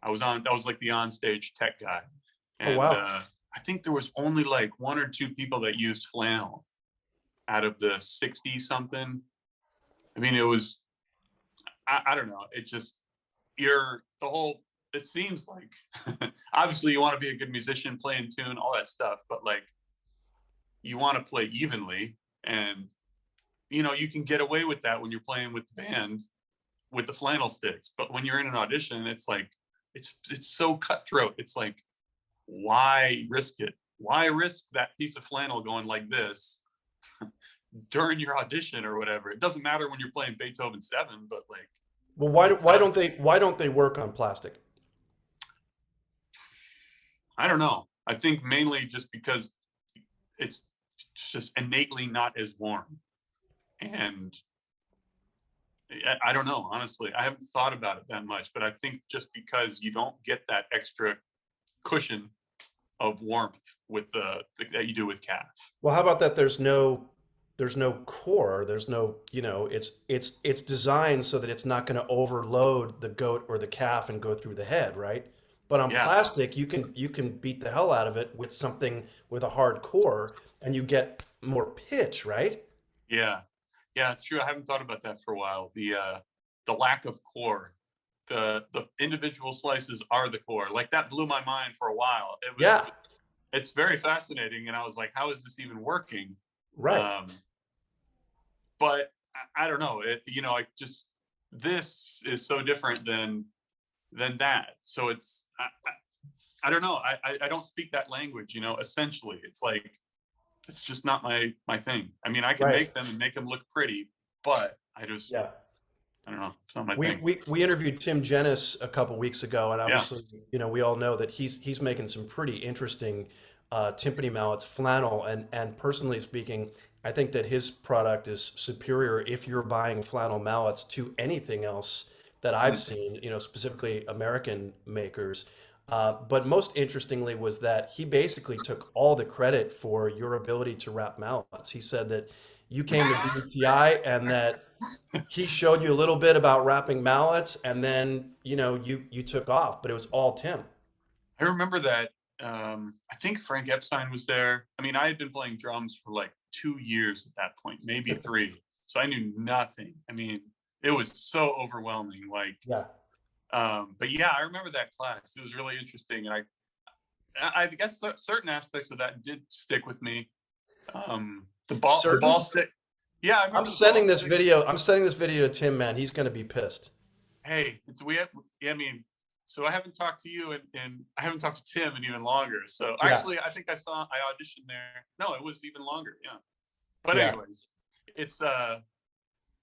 I was like the onstage tech guy. Oh, And wow. I think there was only like one or two people that used flannel out of the 60 something. I mean, it was, I don't know. It just, it seems like, obviously you want to be a good musician, play in tune, all that stuff, but like you want to play evenly. And you know, you can get away with that when you're playing with the band with the flannel sticks, but when you're in an audition, it's like it's so cutthroat. It's like, why risk it? Why risk that piece of flannel going like this during your audition or whatever? It doesn't matter when you're playing Beethoven 7, but like, Well, it does. why don't they work on plastic? I don't know. I think mainly just because it's just innately not as warm. And I don't know, honestly. I haven't thought about it that much, but I think just because you don't get that extra cushion of warmth with that you do with calf. Well, how about that? There's no core. There's no, you know, it's designed so that it's not going to overload the goat or the calf and go through the head, right? But on Yeah, plastic, you can beat the hell out of it with something with a hard core, and you get more pitch, right? yeah, yeah. It's true. I haven't thought about that for a while. The lack of core, the individual slices are the core. Like that blew my mind for a while. Yeah, It's very fascinating, and I was like, how is this even working? right. Um, but I don't know. You know, I just this is so different than that. So I don't know. I don't speak that language. You know, essentially, it's like it's just not my thing. I mean, I can Right. make them and make them look pretty, but Yeah. I don't know. It's not my thing. We interviewed Tim Jennis a couple weeks ago, and Yeah. obviously, you know, we all know that he's making some pretty interesting timpani mallets, flannel, and personally speaking, I think that his product is superior if you're buying flannel mallets to anything else that I've Mm. seen, you know, specifically American makers. But most interestingly was that he basically took all the credit for your ability to wrap mallets. He said that you came to BTI and that he showed you a little bit about wrapping mallets, and then you know you took off, but it was all Tim. I remember that. I think Frank Epstein was there. I mean, I had been playing drums for like 2 years at that point, maybe three. So I knew nothing. I mean, it was so overwhelming. Like, Yeah, but yeah, I remember that class. It was really interesting, and I guess certain aspects of that did stick with me. The ball certain. stick. Yeah, I remember the ball stick. I'm sending this video to Tim, man. He's gonna be pissed. Hey, it's we have. Yeah, I mean, so I haven't talked to you, and I haven't talked to Tim in even longer. So Yeah, actually, I think I auditioned there. No, it was even longer. Yeah, but yeah. anyways, it's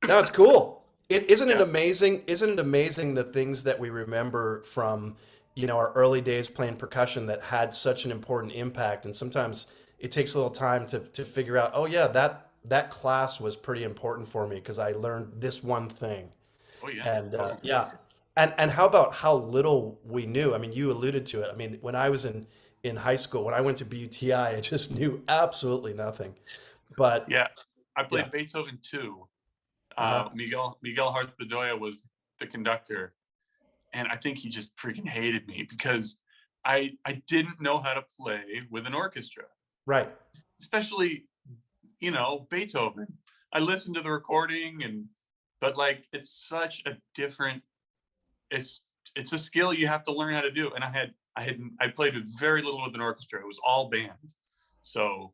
No, it's cool. Isn't it yeah, amazing? Isn't it amazing the things that we remember from, you know, our early days playing percussion that had such an important impact? And sometimes it takes a little time to figure out, oh yeah, that class was pretty important for me because I learned this one thing. oh yeah, And totally. yeah, and how about how little we knew? I mean, you alluded to it. I mean, when I was in high school, when I went to BUTI, I just knew absolutely nothing. But Yeah, I yeah, played Beethoven 2. uh-huh. Miguel Harth Bedoya was the conductor, and I think he just freaking hated me because I didn't know how to play with an orchestra, Right. especially you know Beethoven. I listened to the recording, and but like it's such a different it's it's a skill you have to learn how to do. And I played with very little with an orchestra. It was all band. So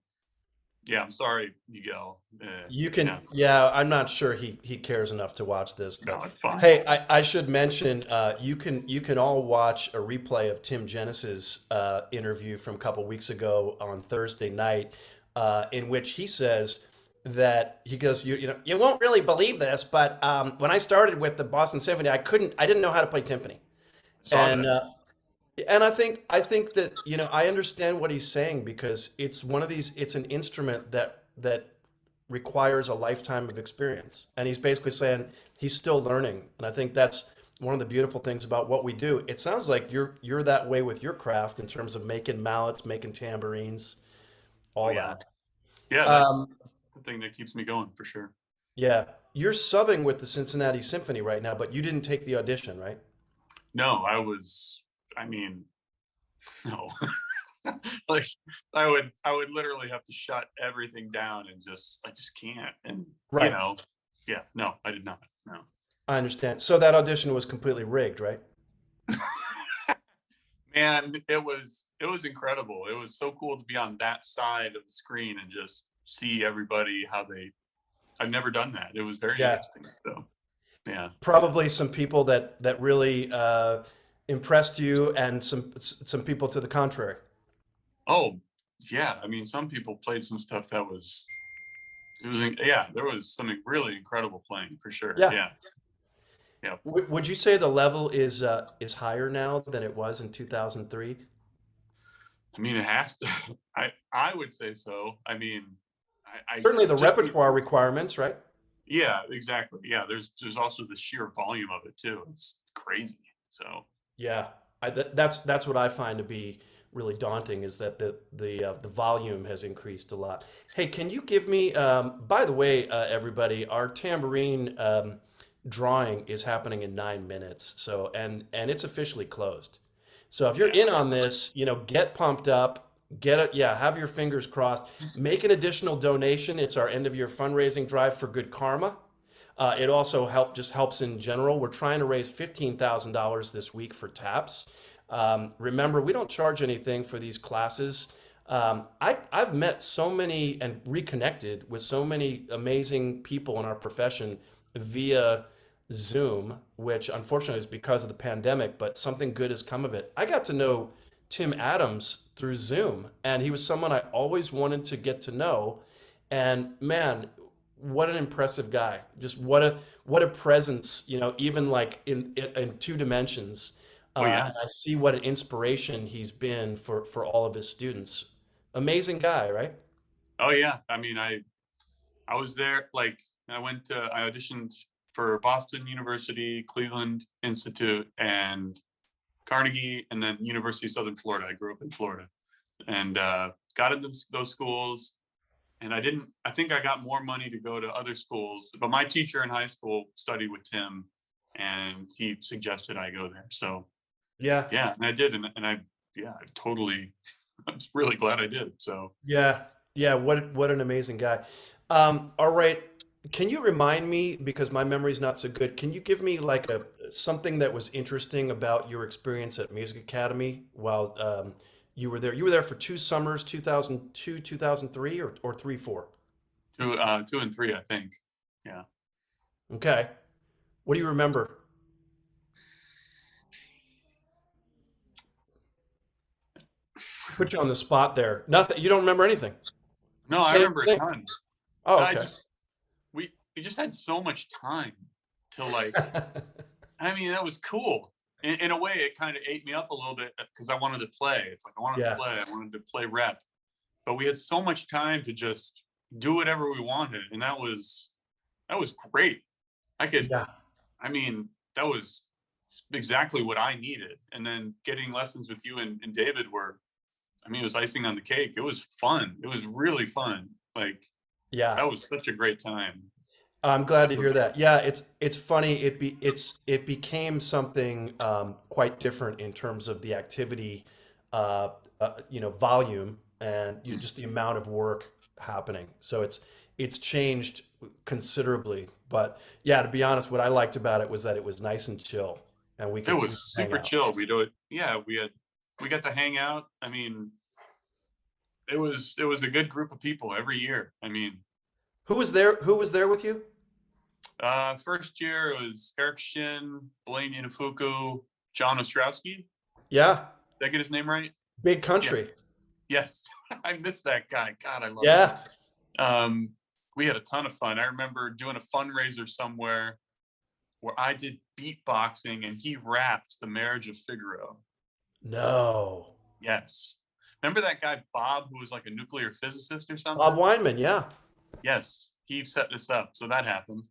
yeah, I'm sorry, Miguel. You Yeah, can, yeah, I'm not sure he cares enough to watch this, but no, it's fine. hey, I should mention you can all watch a replay of Tim Jennis's interview from a couple weeks ago on Thursday night, in which he says that he goes, you know, you won't really believe this, but when I started with the Boston Symphony, I didn't know how to play timpani, I saw and that. I think that you know I understand what he's saying because it's one of these, it's an instrument that requires a lifetime of experience. And he's basically saying he's still learning. And I think that's one of the beautiful things about what we do. It sounds like you're that way with your craft in terms of making mallets, making tambourines, Oh all yeah, that. yeah. That's Um, the thing that keeps me going for sure. yeah. You're subbing with the Cincinnati Symphony right now, but you didn't take the audition, right? No, I was. I mean, no. Like I would literally have to shut everything down and I just can't. And you Right. know, yeah, no, I did not. No. I understand. So that audition was completely rigged, right? Man, it was incredible. It was so cool to be on that side of the screen and just see everybody I've never done that. It was very Yeah. interesting. So yeah. Probably some people that really impressed you, and some people to the contrary. Oh yeah. I mean, some people played some stuff that was yeah. There was some really incredible playing for sure. Yeah. Yeah. Yeah. Would you say the level is higher now than it was in 2003? I mean, it has to. I would say so. I mean, I Certainly the just repertoire requirements, right? yeah, exactly. Yeah, there's also the sheer volume of it too. It's crazy. So Yeah, that's what I find to be really daunting, is that the volume has increased a lot. Hey, can you give me, by the way, everybody, our tambourine drawing is happening in 9 minutes, so and it's officially closed. So if you're yeah. in on this, get pumped up, get it, yeah, have your fingers crossed, make an additional donation. It's our end of year fundraising drive for good karma. It also just helps in general. We're trying to raise $15,000 this week for TAPS. Remember, we don't charge anything for these classes. I've met so many and reconnected with so many amazing people in our profession via Zoom, which unfortunately is because of the pandemic, but something good has come of it. I got to know Tim Adams through Zoom, and he was someone I always wanted to get to know. And man, what an impressive guy! Just what a presence, even like in two dimensions. Oh yeah. And I see what an inspiration he's been for all of his students. Amazing guy, right? Oh yeah. I mean, I was there. Like I auditioned for Boston University, Cleveland Institute, and Carnegie, and then University of Southern Florida. I grew up in Florida, and got into those schools. And I think I got more money to go to other schools, but my teacher in high school studied with Tim, and he suggested I go there. So Yeah, yeah, and I did. And yeah, I totally, I was really glad I did. So yeah, yeah. What an amazing guy. All right, can you remind me, because my memory's not so good? Can you give me like a something that was interesting about your experience at Music Academy while you were there? You were there for 2 summers, 2002, 2003, or 3, 4. 2 and 3, I think. Yeah. Okay. What do you remember? Put you on the spot there. Nothing. You don't remember anything. No, I Same remember a thing. ton. Oh, I okay. just, we just had so much time to like, I mean, that was cool. In a way, it kind of ate me up a little bit because I wanted to play. It's like Yeah. I wanted to play rep, but we had so much time to just do whatever we wanted, and that was great. I could, Yeah. I mean, that was exactly what I needed. And then getting lessons with you and David were, I mean, it was icing on the cake. It was fun. It was really fun. Like Yeah. that was such a great time. I'm glad to hear that. Yeah, it's funny. It became something quite different in terms of the activity, volume, and just the amount of work happening. So it's changed considerably. But yeah, to be honest, what I liked about it was that it was nice and chill, and It we was could hang super out. chill. We do it. Yeah, we got to hang out. I mean, it was a good group of people every year. I mean, Who was there? Who was there with you? first year it was Eric Shin, Blaine Inafuku, John Ostrowski. Yeah, Did I get his name right? Big Yeah. Country. Yes. I missed that guy. God, I love him. Yeah. We had a ton of fun. I remember doing a fundraiser somewhere where I did beatboxing and he rapped The Marriage of Figaro. No. Yes. Remember that guy Bob who was like a nuclear physicist or Bob something? Weinman. Yeah. Yes, he set this up. So that happened.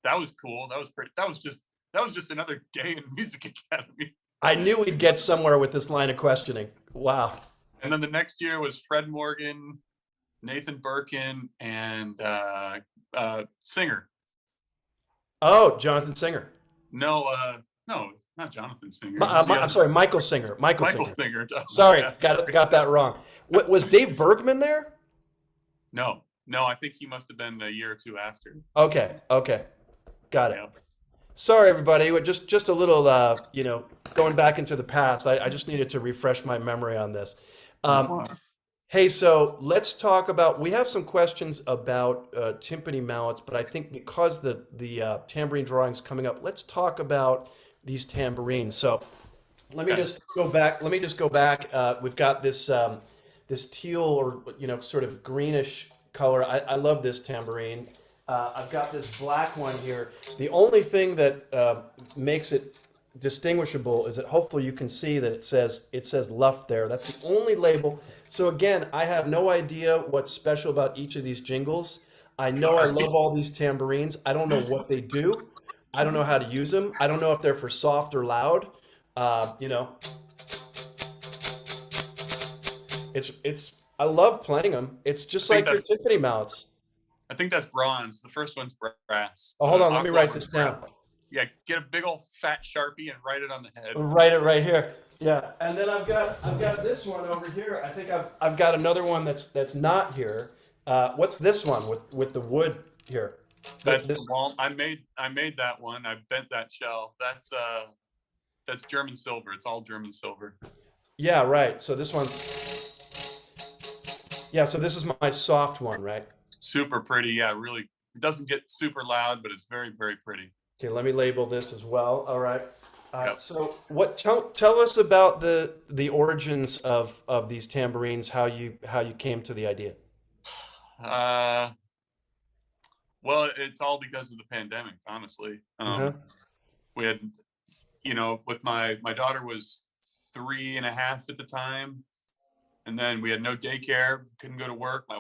That was cool. That was pretty. That was just another day in Music Academy. I knew we'd get somewhere with this line of questioning. Wow. And then the next year was Fred Morgan, Nathan Birkin, and Singer. Oh, Jonathan Singer. No, not Jonathan Singer. It was the I'm other sorry, Michael Singer. Michael Michael Singer. Singer. Sorry, Yeah. got that wrong. Was Dave Bergman there? No, I think he must have been a year or two after. Okay, okay, got it. Yeah. Sorry, everybody. Just a little, going back into the past. I just needed to refresh my memory on this. Um, Wow. Hey, so let's talk about. We have some questions about timpani mallets, but I think because the tambourine drawing's coming up, let's talk about these tambourines. So let me Okay. just go back. Let me just go back. We've got this this teal or sort of greenish color. I love this tambourine. I've got this black one here. The only thing that makes it distinguishable is that hopefully you can see that it says Luft there. That's the only label. So again, I have no idea what's special about each of these jingles. I know I Sorry. love all these tambourines. I don't know what they do. I don't know how to use them. I don't know if they're for soft or loud. You know, it's. I love playing them. It's I just think like your that's timpani mallets. I think that's bronze. The first one's brass. Oh, hold The on. Let me aqua write one's this brass. down. Yeah, get a big old fat Sharpie and write it on the head. Write it right here. Yeah, and then I've got this one over here. I think I've got another one that's not here. What's this one with the wood here? That's This, the wall. I made that one. I bent that shell. That's German silver. It's all German silver. yeah, right. So this one's yeah. So this is my soft one, right? Super pretty. Yeah, really. It doesn't get super loud, but it's very, very pretty. Okay, let me label this as well. All right. Yep. So what? Tell us about the origins of these tambourines. How you came to the idea. Uh, well, it's all because of the pandemic, honestly. Uh-huh. We had, with my daughter was 3.5 at the time, and then we had no daycare, couldn't go to work. My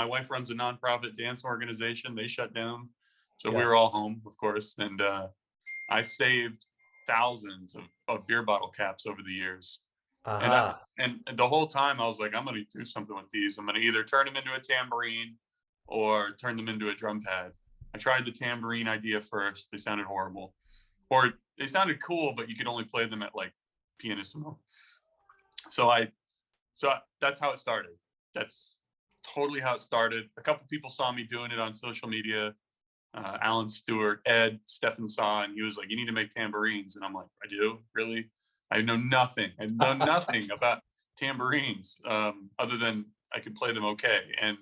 wife runs a nonprofit dance organization. They shut down, so we Yeah. were all home, of course. And I saved thousands of beer bottle caps over the years. And I, Aha. and the whole time I was like, I'm going to do something with these. I'm going to either turn them into a tambourine or turn them into a drum pad. I tried the tambourine idea first. They sounded horrible, or they sounded cool, but you could only play them at like pianissimo. So that's how it started. That's totally how it started. A couple people saw me doing it on social media. Alan Stewart, Ed, Stefan saw, and he was like, "You need to make tambourines." And I'm like, "I do? Really? I know nothing. I know nothing about tambourines other than I could play them okay." And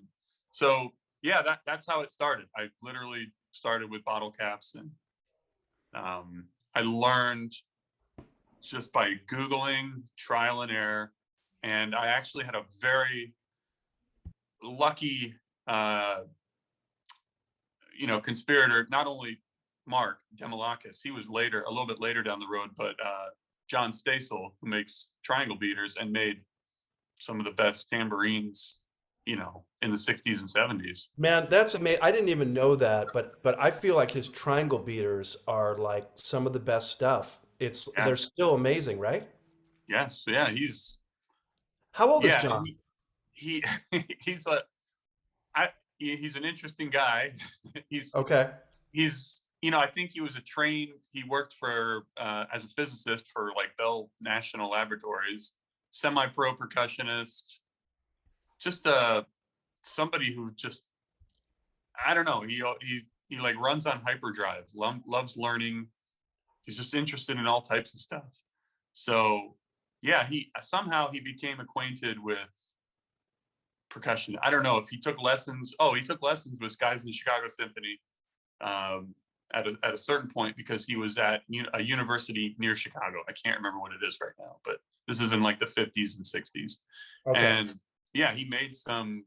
so, yeah, that's how it started. I literally started with bottle caps, and I learned just by Googling, trial and error. And I actually had a very lucky, conspirator, not only Mark Damoulakis, he was later, a little bit later down the road, but John Stessel, who makes triangle beaters and made some of the best tambourines, in the 60s and 70s. Man, that's amazing. I didn't even know that, but I feel like his triangle beaters are like some of the best stuff. Yeah. They're still amazing, right? Yes. Yeah. How old is Yeah. John? He, he's a, I, he's an interesting guy. he's, Okay. I think he worked for, as a physicist for like Bell National Laboratories, semi-pro percussionist, just somebody who just, I don't know, he like runs on hyperdrive, loves learning. He's just interested in all types of stuff. So yeah, he became acquainted with percussion. I don't know if he took lessons. Oh, he took lessons with guys in the Chicago Symphony at a certain point, because he was at a university near Chicago. I can't remember what it is right now, but this is in like the 50s and 60s. Okay. And yeah, he made some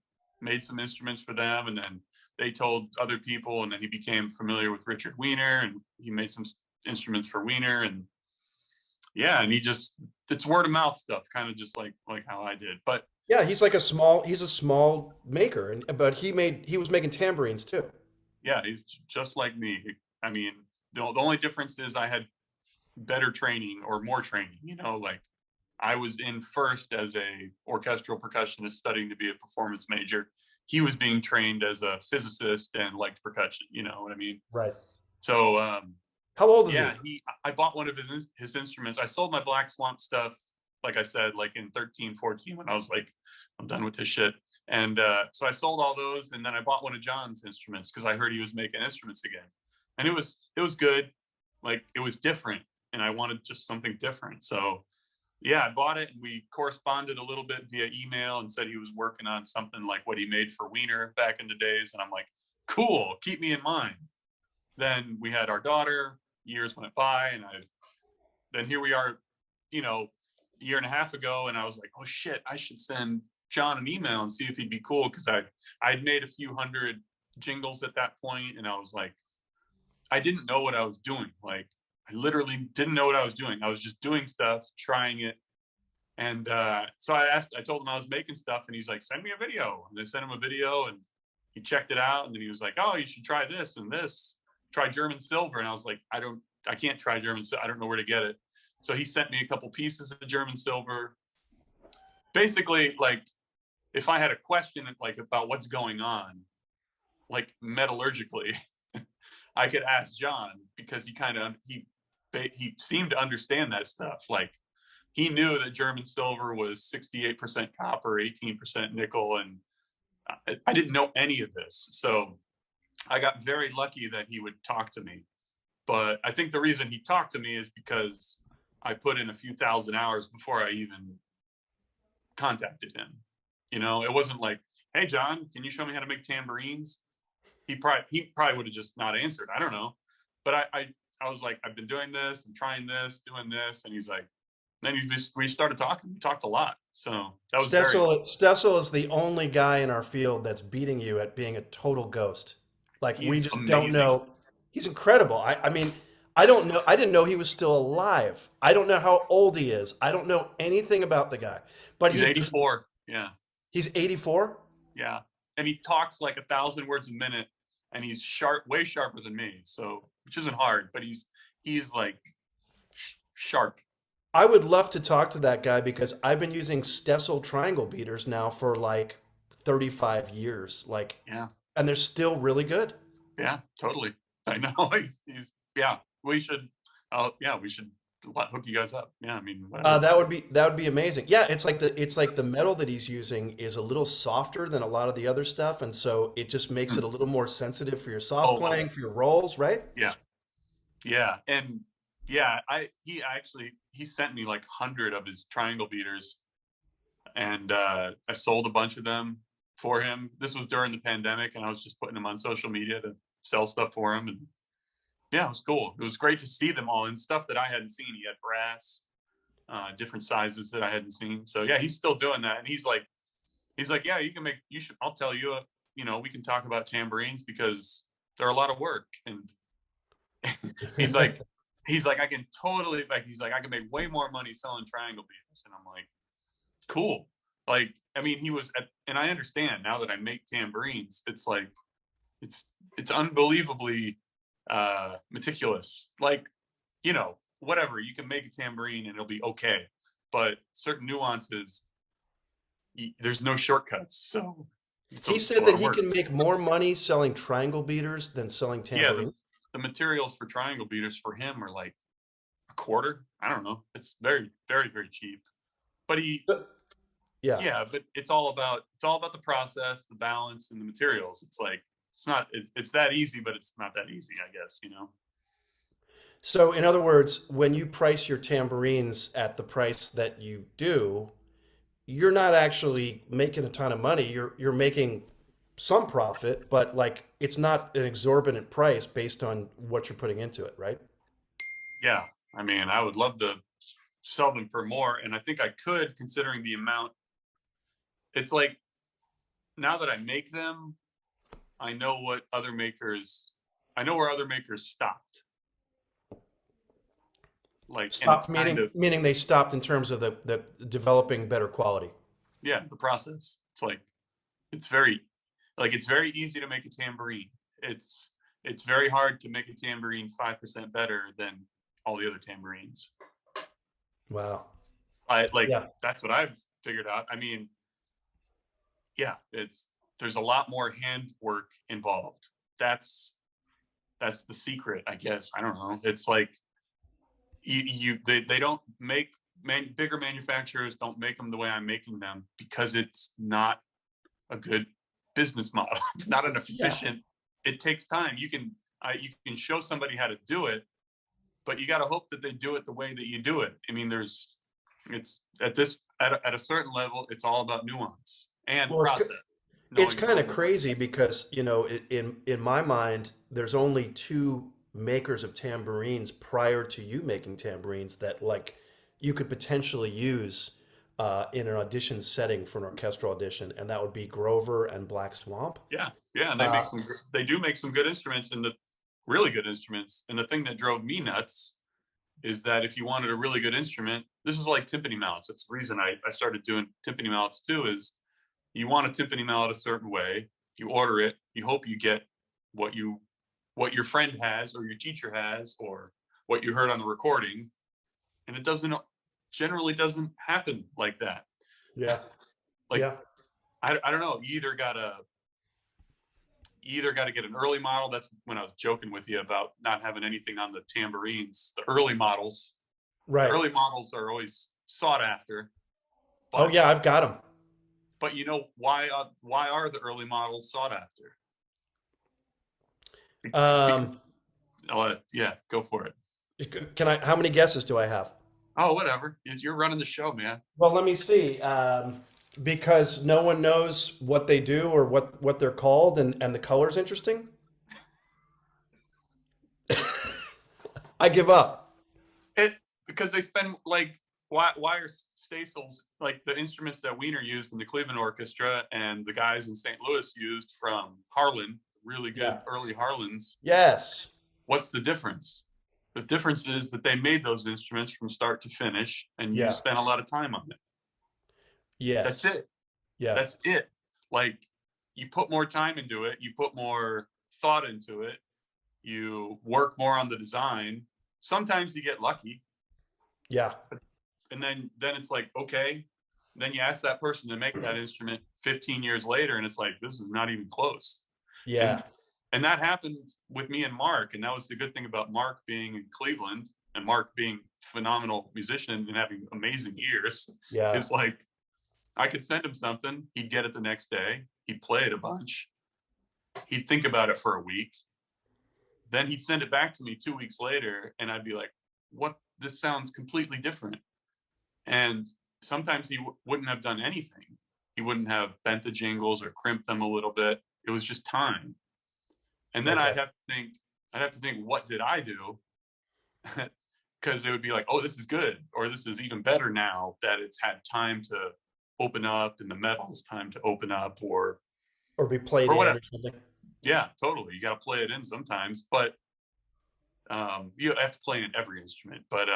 instruments for them, and then they told other people, and then he became familiar with Richard Wiener, and he made some instruments for Wiener. And yeah, and it's word of mouth stuff, kind of just like how I did. But Yeah, he's a small maker, but he was making tambourines too. yeah, he's just like me. I mean, the only difference is I had better training, or more training, like I was in first as a orchestral percussionist studying to be a performance major. He was being trained as a physicist and liked percussion, you know what I mean? Right. So How old is yeah, he? I bought one of his instruments. I sold my Black Swamp stuff, like I said, like in 13, 14, when I was like, I'm done with this shit. And so I sold all those, and then I bought one of John's instruments because I heard he was making instruments again. And it was good. Like, it was different, and I wanted just something different. So yeah, I bought it and we corresponded a little bit via email and said he was working on something like what he made for Wiener back in the days. And I'm like, cool, keep me in mind. Then we had our daughter, years went by, and then here we are, a year and a half ago, and I was like, oh shit, I should send John an email and see if he'd be cool, because I'd made a few hundred jingles at that point, and I was like, I didn't know what I was doing. Like, I literally didn't know what I was doing. I was just doing stuff, trying it. And so I told him I was making stuff, and he's like, send me a video. And they sent him a video, and he checked it out, and then he was like, oh, you should try this and this. Try German silver. And I was like, I can't try German silver. I don't know where to get it. So he sent me a couple pieces of German silver. Basically, like, if I had a question like about what's going on, like metallurgically, I could ask John, because he seemed to understand that stuff. Like, he knew that German silver was 68% copper, 18% nickel, and I didn't know any of this. So I got very lucky that he would talk to me. But I think the reason he talked to me is because I put in a few thousand hours before I even contacted him. It wasn't like, hey, John, can you show me how to make tambourines? He probably would have just not answered. I don't know. But I was like, I've been doing this and trying this, doing this. And he's like, then we started talking. We talked a lot. So that was Stessel is the only guy in our field that's beating you at being a total ghost. Like, we he's just don't amazing. know. He's incredible. I mean, I don't know. I didn't know he was still alive. I don't know how old he is. I don't know anything about the guy. But He's 84. Yeah. He's 84. Yeah. And he talks like 1,000 words a minute, and he's sharp, way sharper than me. So, which isn't hard, but he's like sharp. I would love to talk to that guy, because I've been using Stessel triangle beaters now for like 35 years. Like, Yeah. and they're still really good. Yeah, totally. I know. He's yeah. We should hook you guys up. Yeah, I mean, whatever. That would be amazing. Yeah, it's like the metal that he's using is a little softer than a lot of the other stuff, and so it just makes it a little more sensitive for your soft playing, for your rolls, right? Yeah. Yeah. And yeah, he sent me like 100 of his triangle beaters, and I sold a bunch of them for him. This was during the pandemic, and I was just putting them on social media to sell stuff for him. And yeah, it was cool. It was great to see them all, and stuff that I hadn't seen. He had brass, different sizes that I hadn't seen. So yeah, he's still doing that. And he's like, yeah, I'll tell you, we can talk about tambourines, because they're a lot of work. And he's like, I can totally, like, I can make way more money selling triangle beaters. And I'm like, cool. Like, I mean, and I understand now that I make tambourines, it's like, it's unbelievably meticulous. Like, whatever, you can make a tambourine and it'll be okay, but certain nuances, there's no shortcuts. So he said that he can make more money selling triangle beaters than selling tambourines. The materials for triangle beaters for him are like a quarter. I don't know. It's very, very, very cheap. But but it's all about the process, the balance, and the materials. It's like, it's that easy, but it's not that easy, I guess, So in other words, when you price your tambourines at the price that you do, you're not actually making a ton of money. You're making some profit, but like, it's not an exorbitant price based on what you're putting into it, right? Yeah. I mean, I would love to sell them for more, and I think I could, considering the amount. It's like, now that I make them, I know where other makers stopped. Like, stopped meaning they stopped in terms of the developing better quality. Yeah, the process. It's like, it's very easy to make a tambourine. It's very hard to make a tambourine 5% better than all the other tambourines. Wow. That's what I've figured out. I mean, yeah, there's a lot more handwork involved. That's the secret, I guess. I don't know. It's like, they don't make, bigger manufacturers don't make them the way I'm making them, because it's not a good business model. It's not an efficient. It takes time. You can show somebody how to do it, but you got to hope that they do it the way that you do it. I mean, there's It's at a certain level, it's all about nuance and Well, process, it's knowing kind of the crazy because, in my mind, there's only two makers of tambourines prior to you making tambourines that like you could potentially use in an audition setting for an orchestral audition, and that would be Grover and Black Swamp. yeah, yeah, and Uh, they do make some good instruments, and the really good instruments. And the thing that drove me nuts is that if you wanted a really good instrument, this is like timpani mallets. That's the reason I started doing timpani mallets too, is you want a timpani mallet a certain way, you order it, you hope you get what you what your friend has or your teacher has or what you heard on the recording, and it doesn't generally doesn't happen like that. yeah, Like yeah. I don't know, you either got to get an early model. That's when I was joking with you about not having anything on the tambourines. The Right. early models are always sought after, Oh but yeah, I've got them. you know why are the early models sought after? Because Um, yeah, go for it. can I? How many guesses do I have? Oh, whatever. You're running the show, man. Well, let me see. Because no one knows what they do or what they're called, and the color's interesting. I give up. It because they spend like why are Stessels like the instruments that Wiener used in the Cleveland Orchestra and the guys in St. Louis used from Harlan, really good Yeah. early Harlans. Yes. What's the difference? The difference is that they made those instruments from start to finish, and you Yeah. spent a lot of time on it. That's Yes. it. Yeah. That's it. Like you put more time into it, you put more thought into it, you work more on the design. Sometimes you get lucky, Yeah. and then it's like, okay, then you ask that person to make that instrument 15 years later, and it's like, this is not even close. Yeah. And that happened with me and Mark, and that was the good thing about Mark being in Cleveland and Mark being a phenomenal musician and having amazing ears, Yeah. is like I could send him something, he'd get it the next day, he'd play it a bunch, he'd think about it for a week, then he'd send it back to me 2 weeks later, and I'd be like, what, this sounds completely different. And sometimes he wouldn't have done anything. He wouldn't have bent the jingles or crimped them a little bit. It was just time. And then Okay. I'd have to think, what did I do? Because it would be like, oh, this is good, or this is even better now that it's had time to open up and the metal's time to open up, Or be played in whatever. or something. Yeah, totally. You got to play it in sometimes, but you have to play in every instrument. But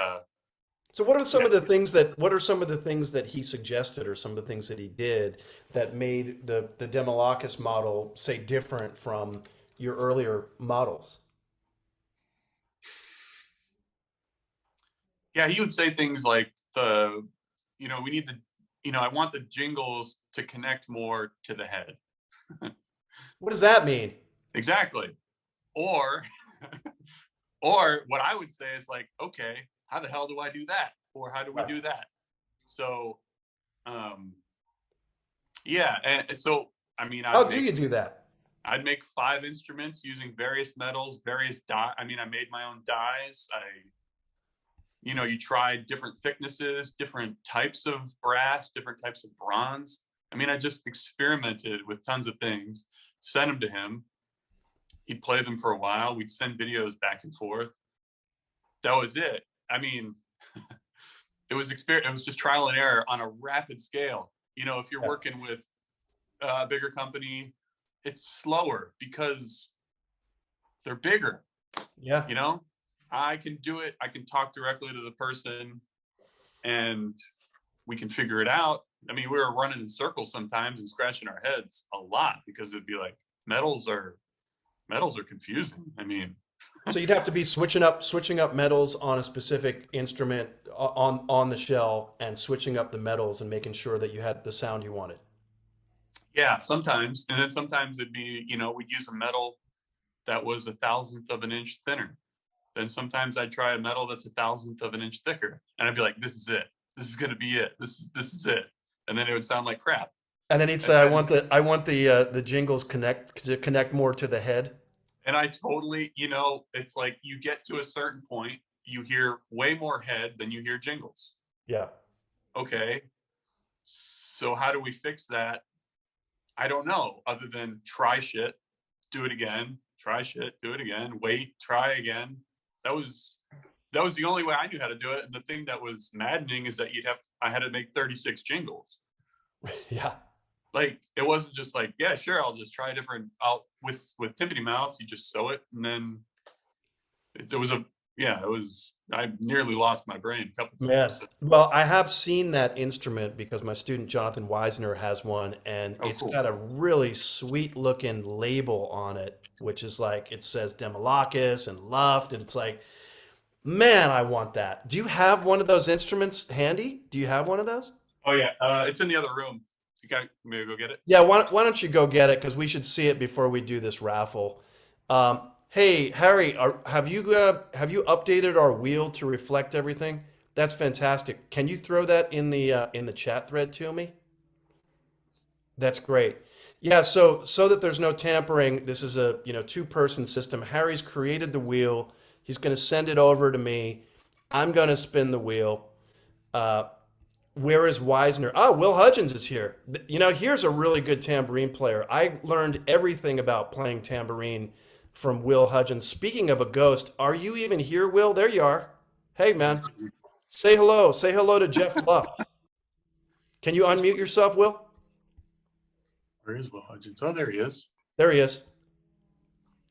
So what are some yeah, of the things that what are some of the things that he suggested or some of the things that he did that made the Demolakis model say different from your earlier models? yeah, he would say things like we need I want the jingles to connect more to the head. What does that mean? Exactly. Or or what I would say is like, okay, how the hell do I do that? Or how do we Right. do that? So um yeah, and so I mean How do you do that? I'd make 5 instruments using various metals, various dye. I mean, I made my own dyes. You try different thicknesses, different types of brass, different types of bronze. I mean, I just experimented with tons of things, sent them to him. He'd play them for a while. We'd send videos back and forth. That was it. I mean, it was just trial and error on a rapid scale. If you're Yeah. working with a bigger company, it's slower because they're bigger. Yeah. You know, I can do it. I can talk directly to the person, and we can figure it out. I mean, we were running in circles sometimes and scratching our heads a lot because it'd be like metals are confusing. I mean, So you'd have to be switching up metals on a specific instrument on the shell and switching up the metals and making sure that you had the sound you wanted. yeah, sometimes, and then sometimes it'd be we'd use a metal that was 1,000th of an inch thinner. Then sometimes I'd try a metal that's 1,000th of an inch thicker, and I'd be like, "This is it. This is gonna be it. This is it." And then it would sound like crap. And then he'd And say, "I then want the jingles connect more to the head." and I totally, it's like you get to a certain point, you hear way more head than you hear jingles. Yeah. okay, so how do we fix that? I don't know, other than try shit, do it again, try shit, do it again, wait, try again. That was the only way I knew how to do it. And the thing that was maddening is that I had to make 36 jingles. Yeah. Like, it wasn't just like, yeah, sure, I'll just try a different, with timpani mallets, you just sew it, and then I nearly lost my brain a couple Man, times. well, I have seen that instrument because my student Jonathan Weisner has one, and Oh, it's cool. got a really sweet looking label on it, which is like it says Damoulakis and Luft, and it's like, man, I want that. Do you have one of those instruments handy? Do you have one of those? Oh yeah, it's in the other room. You got me to go get it? Yeah, why don't you go get it because we should see it before we do this raffle. Hey, Harry, have you updated our wheel to reflect everything? That's fantastic. Can you throw that in the chat thread to me? That's great. Yeah, so that there's no tampering, this is a two-person system. Harry's created the wheel. He's going to send it over to me. I'm going to spin the wheel. Uh, Where is Weisner? Oh, Will Hudgens is here. Here's a really good tambourine player. I learned everything about playing tambourine from Will Hudgens. Speaking of a ghost, are you even here, Will? There you are. Hey, man. Say hello. Say hello to Jeff Luft. Can you unmute yourself, Will? Where is Will Hudgens? Oh, there he is. There he is.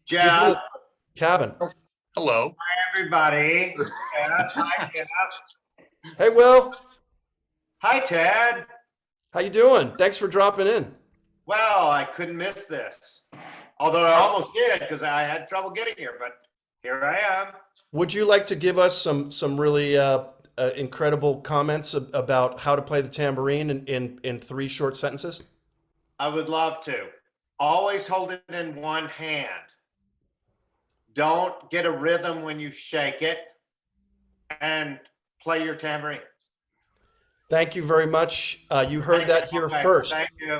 He's in Jeff, the cabin. Hello. everybody. Jeff, hi, Jeff. Hey, Will. Hi, Ted. How you doing? Thanks for dropping in. Well, I couldn't miss this. Although I almost did because I had trouble getting here, but here I am. Would you like to give us some really incredible comments about how to play the tambourine in three short sentences? I would love to. Always hold it in one hand. Don't get a rhythm when you shake it, and play your tambourine. Thank you very much. You heard that here first. Thank you.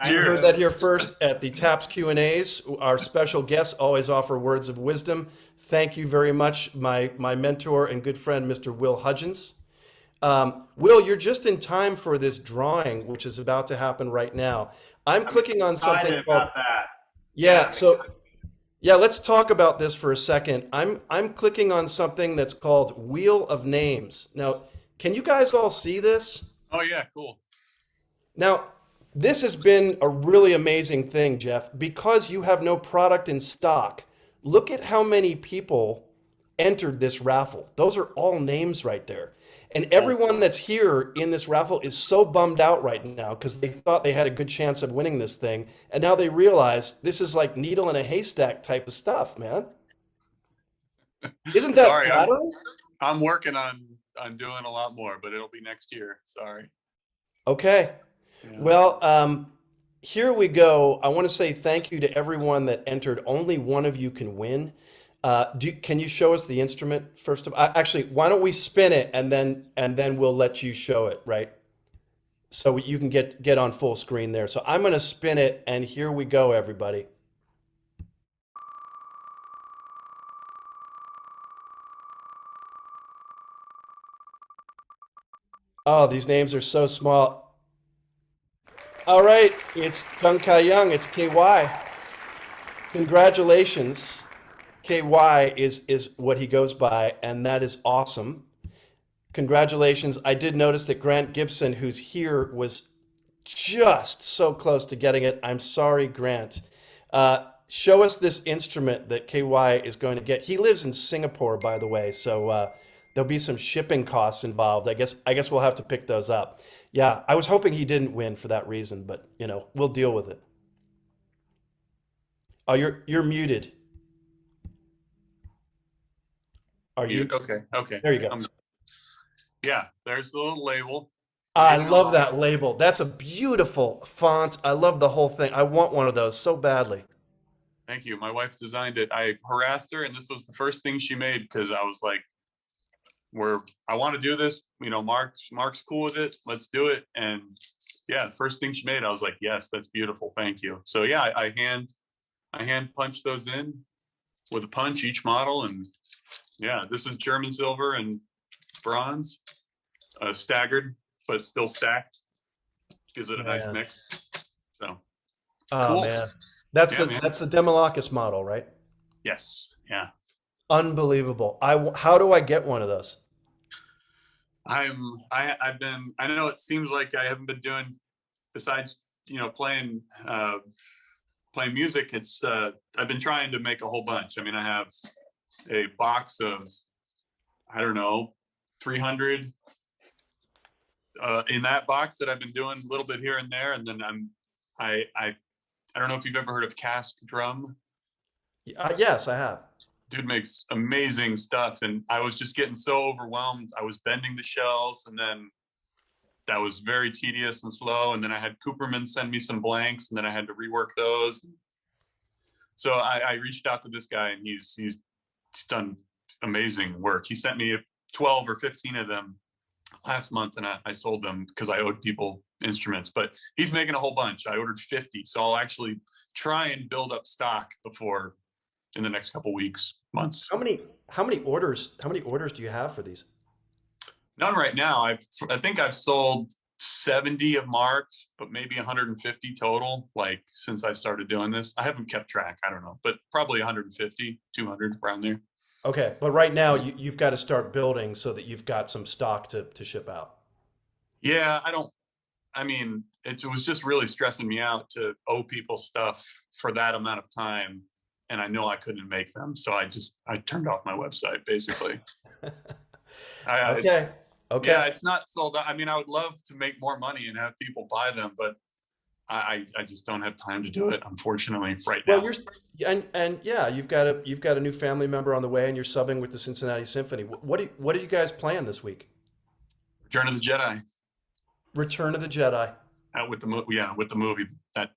You heard that here first at the TAPS Q&As. Our special guests always offer words of wisdom. Thank you very much, my mentor and good friend, Mr. Will Hudgens. Will, you're just in time for this drawing, which is about to happen right now. I'm clicking on something called, about that. yeah, so yeah, let's talk about this for a second. I'm clicking on something that's called Wheel of Names. Now, can you guys all see this? Oh yeah, cool. Now, this has been a really amazing thing, Jeff, because you have no product in stock. Look at how many people entered this raffle. Those are all names right there. And everyone that's here in this raffle is so bummed out right now because they thought they had a good chance of winning this thing. And now they realize this is like needle in a haystack type of stuff, man. Isn't that Sorry, flattering? I'm working on doing a lot more, but it'll be next year. Sorry. Okay. Yeah. Well, here we go. I want to say thank you to everyone that entered. Only one of you can win. Can you show us the instrument first of all? Actually, why don't we spin it and then we'll let you show it, right? So you can get on full screen there. So I'm going to spin it, and here we go, everybody. Oh, these names are so small. All right, it's Tung Kai Young. It's KY. Congratulations. KY is what he goes by, and that is awesome. Congratulations. I did notice that Grant Gibson, who's here, was just so close to getting it. I'm sorry, Grant. Show us this instrument that KY is going to get. He lives in Singapore, by the way, so there'll be some shipping costs involved. I guess we'll have to pick those up. Yeah, I was hoping he didn't win for that reason, but we'll deal with it. Oh, you're muted. Are you? Okay. There you go. Yeah, there's the little label. I love that label. That's a beautiful font. I love the whole thing. I want one of those so badly. Thank you. My wife designed it. I harassed her, and this was the first thing she made because I was like, I want to do this. Mark's cool with it. Let's do it. And yeah, the first thing she made, I was like, yes, that's beautiful. Thank you. So yeah, I hand punched those in with a punch each model, and yeah, this is German silver and bronze, staggered but still stacked. Gives it a nice Man. mix. So Oh cool. man, that's Yeah, the man. that's the Damoulakis model, right? Yes. Yeah. Unbelievable. How do I get one of those? I've been, I know it seems like I haven't been doing, besides, playing music. It's, I've been trying to make a whole bunch. I mean, I have a box of, I don't know, 300 in that box that I've been doing a little bit here and there. And then I don't know if you've ever heard of Cask Drum. Yes, I have. Dude makes amazing stuff, and I was just getting so overwhelmed. I was bending the shells, and then that was very tedious and slow. And then I had Cooperman send me some blanks, and then I had to rework those. So I reached out to this guy, and he's done amazing work. He sent me 12 or 15 of them last month, and I sold them because I owed people instruments. But he's making a whole bunch. I ordered 50, so I'll actually try and build up stock before, in the next couple weeks, months. How many orders do you have for these? None right now. I think I've sold 70 of Mark's, but maybe 150 total, like since I started doing this. I haven't kept track, I don't know, but probably 150, 200 around there. Okay, but right now you've got to start building so that you've got some stock to ship out. Yeah, it was just really stressing me out to owe people stuff for that amount of time. And I know I couldn't make them. So I turned off my website, basically. Okay. Yeah, it's not sold out. I mean, I would love to make more money and have people buy them, but I just don't have time to do it, unfortunately, right now. Well, and yeah, you've got a new family member on the way, and you're subbing with the Cincinnati Symphony. What are you guys playing this week? Return of the Jedi. Return of the Jedi. With the movie, that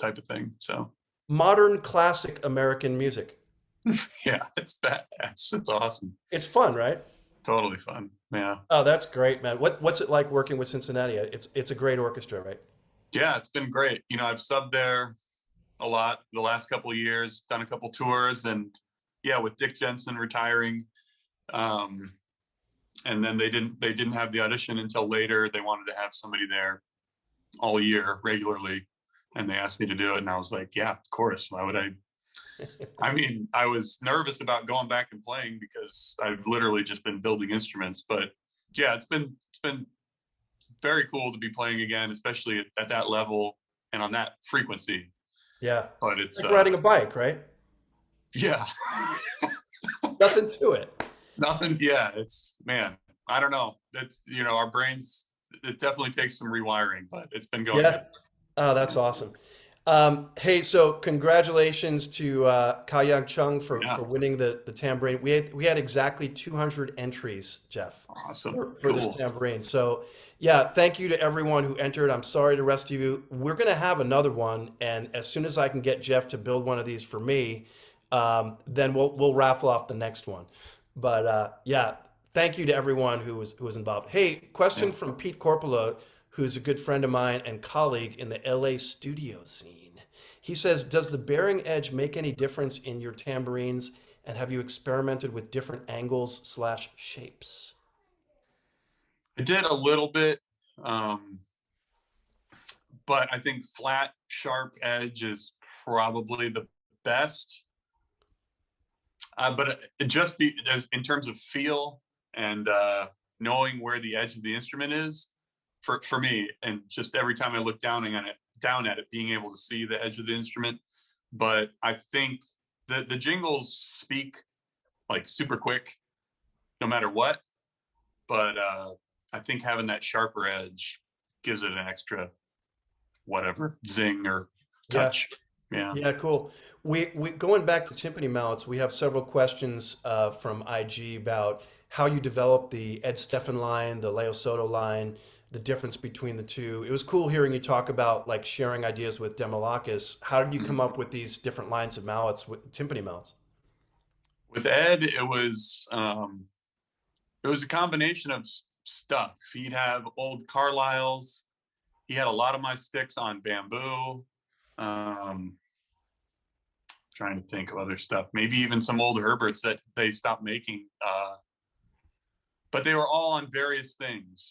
type of thing. So modern classic American music. Yeah, it's badass. It's awesome. It's fun, right? Totally fun. Yeah. Oh, that's great, man. What's it like working with Cincinnati? It's a great orchestra, right? Yeah, it's been great. I've subbed there a lot the last couple of years, done a couple tours, and yeah, with Dick Jensen retiring, and then they didn't have the audition until later. They wanted to have somebody there all year regularly, and they asked me to do it, and I was like, yeah, of course. Why would I? I mean, I was nervous about going back and playing because I've literally just been building instruments, but yeah, it's been very cool to be playing again, especially at that level and on that frequency. Yeah, but it's like riding a bike, right? Yeah. Nothing to it. Nothing. Yeah, it's, man, I don't know. That's, our brains, it definitely takes some rewiring, but it's been going good. Oh, that's awesome. Hey, so congratulations to Ka-Yang Chung for winning the tambourine. We had exactly 200 entries, Jeff. Awesome. For this tambourine. So yeah, thank you to everyone who entered. I'm sorry to the rest of you. We're gonna have another one, and as soon as I can get Jeff to build one of these for me, then we'll raffle off the next one. But yeah, thank you to everyone who was involved. Hey, question from Pete Corpola, who's a good friend of mine and colleague in the LA studio scene. He says, does the bearing edge make any difference in your tambourines, and have you experimented with different angles / shapes? I did a little bit, but I think flat, sharp edge is probably the best. But it just in terms of feel and knowing where the edge of the instrument is, for me, and just every time I look down at it, being able to see the edge of the instrument. But I think the jingles speak like super quick, no matter what. But I think having that sharper edge gives it an extra whatever zing or touch. Yeah, cool. We going back to timpani mallets, we have several questions from IG about how you develop the Ed Steffen line, the Leo Soto line, the difference between the two. It was cool hearing you talk about like sharing ideas with Damoulakis. How did you come up with these different lines of mallets, with timpani mallets? With Ed, it was a combination of stuff. He'd have old Carlisles. He had a lot of my sticks on bamboo. Trying to think of other stuff. Maybe even some old Herberts that they stopped making. But they were all on various things.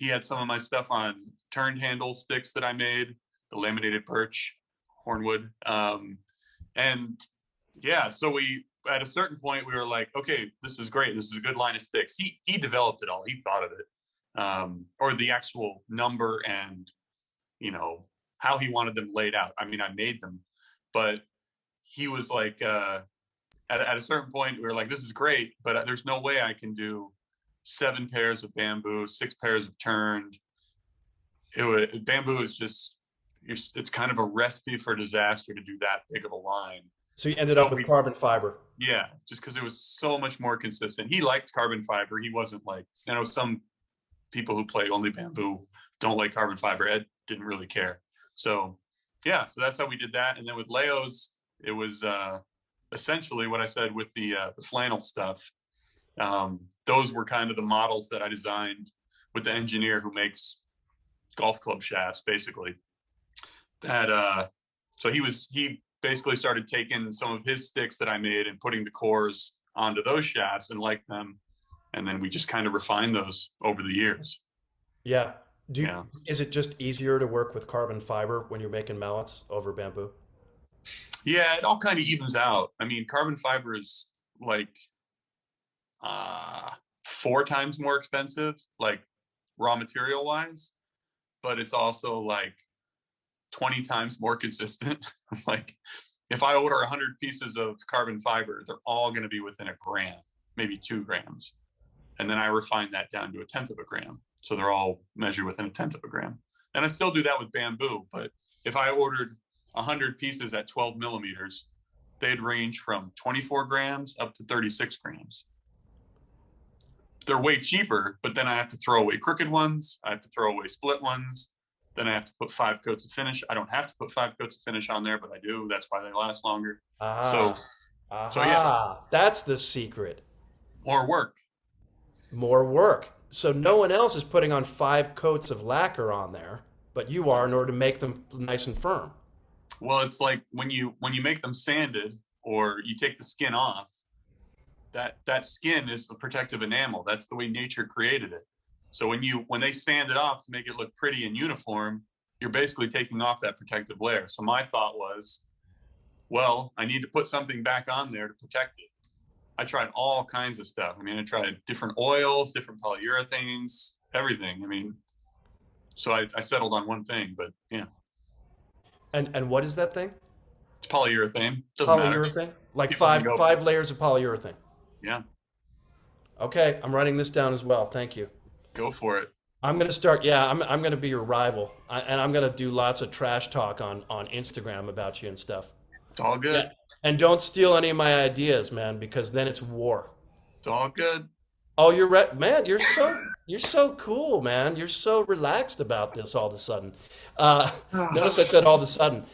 he had some of my stuff on turned handle sticks that I made, the laminated birch, hornwood. And yeah, so we, at a certain point, we were like, okay, this is great. This is a good line of sticks. He developed it all. He thought of it, or the actual number and, you know, how he wanted them laid out. I mean, I made them, but he was like, at a certain point, we were like, this is great, but there's no way I can do 7 pairs of bamboo, 6 pairs of turned. Bamboo is just, it's kind of a recipe for disaster to do that big of a line. So you ended up with carbon fiber. Yeah, just because it was so much more consistent. He liked carbon fiber. He wasn't like, I know some people who play only bamboo don't like carbon fiber. Ed didn't really care. So yeah, so that's how we did that. And then with Leo's, it was essentially what I said with the flannel stuff. Those were kind of the models that I designed with the engineer who makes golf club shafts, basically. That so he basically started taking some of his sticks that I made and putting the cores onto those shafts and liked them, and then we just kind of refined those over the years. Yeah. Is it just easier to work with carbon fiber when you're making mallets over bamboo? Yeah, it all kind of evens out. I mean, carbon fiber is like 4 times more expensive, like raw material wise, but it's also like 20 times more consistent. Like if I order 100 pieces of carbon fiber, they're all going to be within a gram, maybe 2 grams. And then I refine that down to 1/10 of a gram. So they're all measured within 1/10 of a gram. And I still do that with bamboo, but if I ordered 100 pieces at 12 millimeters, they'd range from 24 grams up to 36 grams. They're way cheaper, but then I have to throw away crooked ones. I have to throw away split ones. Then I have to put 5 coats of finish. I don't have to put 5 coats of finish on there, but I do. That's why they last longer. So yeah, that's the secret. more work. More work. So no one else is putting on 5 coats of lacquer on there, but you are, in order to make them nice and firm. Well, it's like when you make them sanded or you take the skin off, that skin is the protective enamel. That's the way nature created it. So when they sand it off to make it look pretty and uniform, you're basically taking off that protective layer. So my thought was, well, I need to put something back on there to protect it. I tried all kinds of stuff. I mean, I tried different oils, different polyurethanes, everything. I mean, so I settled on one thing, but yeah. And what is that thing? It's polyurethane. Doesn't matter. Polyurethane? Like People can go- 5 layers of polyurethane. Yeah, Okay, I'm writing this down as well. Thank you. go for it. I'm gonna start. Yeah, I'm gonna be your rival, and I'm gonna do lots of trash talk on Instagram about you and stuff. It's all good. Yeah. And don't steal any of my ideas, man, because then it's war. It's all good. Oh, man. You're so cool, man. You're so relaxed about this all of a sudden. Notice I said all of a sudden.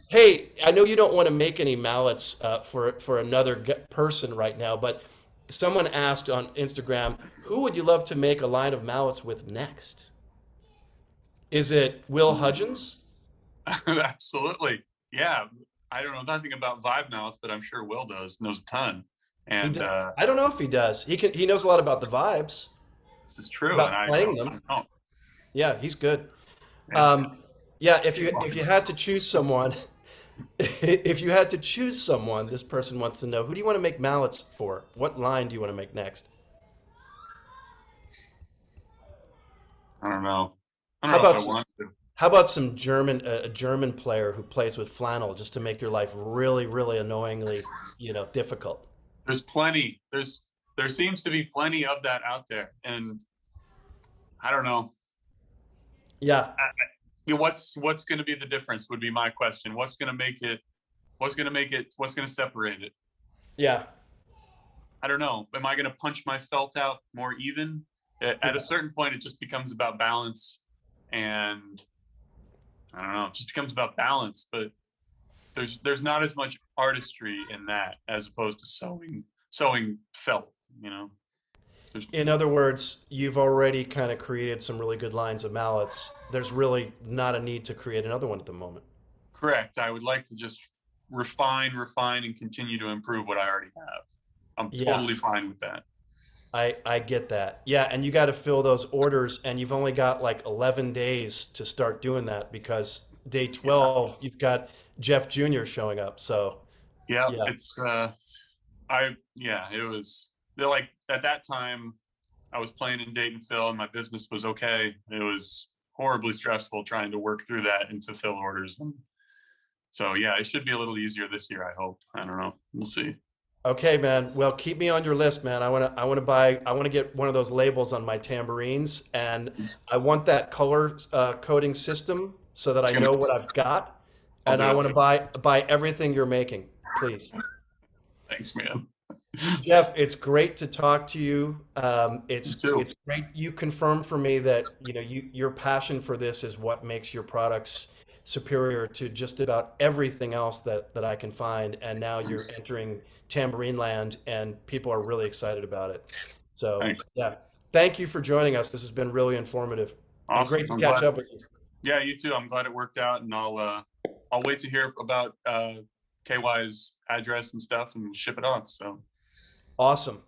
Hey, I know you don't want to make any mallets for another person right now, but someone asked on Instagram, who would you love to make a line of mallets with next? Is it Will Hudgens? Absolutely. Yeah. I don't know nothing about vibe mallets, but I'm sure Will knows a ton. And I don't know if he does. He knows a lot about the vibes. this is true. About And playing I them. don't. Yeah, he's good. Yeah. Yeah, if you had to choose someone, if you had to choose someone, this person wants to know, who do you want to make mallets for? What line do you want to make next? I don't know. I How don't know about if I want to. How about some a German player who plays with flannel, just to make your life really, really annoyingly, difficult? There's plenty. There seems to be plenty of that out there. And I don't know. Yeah. What's going to be the difference would be my question. What's going to make it? What's going to separate it? Yeah. I don't know. Am I going to punch my felt out more even? At a certain point, it just becomes about balance, and I don't know. It just becomes about balance. But there's not as much artistry in that as opposed to sewing felt. In other words, you've already kind of created some really good lines of mallets. There's really not a need to create another one at the moment. Correct. I would like to just refine, and continue to improve what I already have. I'm totally fine with that. I get that. Yeah, and you got to fill those orders, and you've only got like 11 days to start doing that because day Yeah. 12 you've got Jeff Jr. showing up. So Yeah, yeah, it's yeah, it was they're like at that time I was playing in Dayton Phil and my business was okay. It was horribly stressful trying to work through that and fulfill orders. And so yeah, it should be a little easier this year, I hope. I don't know. We'll see. okay, man. Well, keep me on your list, man. I want to get one of those labels on my tambourines, and It's I want that color coding system so that I gonna know what I've got, I'll and do I it. want to buy everything you're making, please. Thanks, man. Jeff, it's great to talk to you. You too. It's great you confirmed for me that your passion for this is what makes your products superior to just about everything else that I can find. And now you're entering tambourine land, and people are really excited about it. So Thanks. yeah, thank you for joining us. This has been really informative and Awesome. great to I'm catch glad. up with you. Yeah, you too. I'm glad it worked out, and I'll wait to hear about KY's address and stuff and ship it off. So Awesome.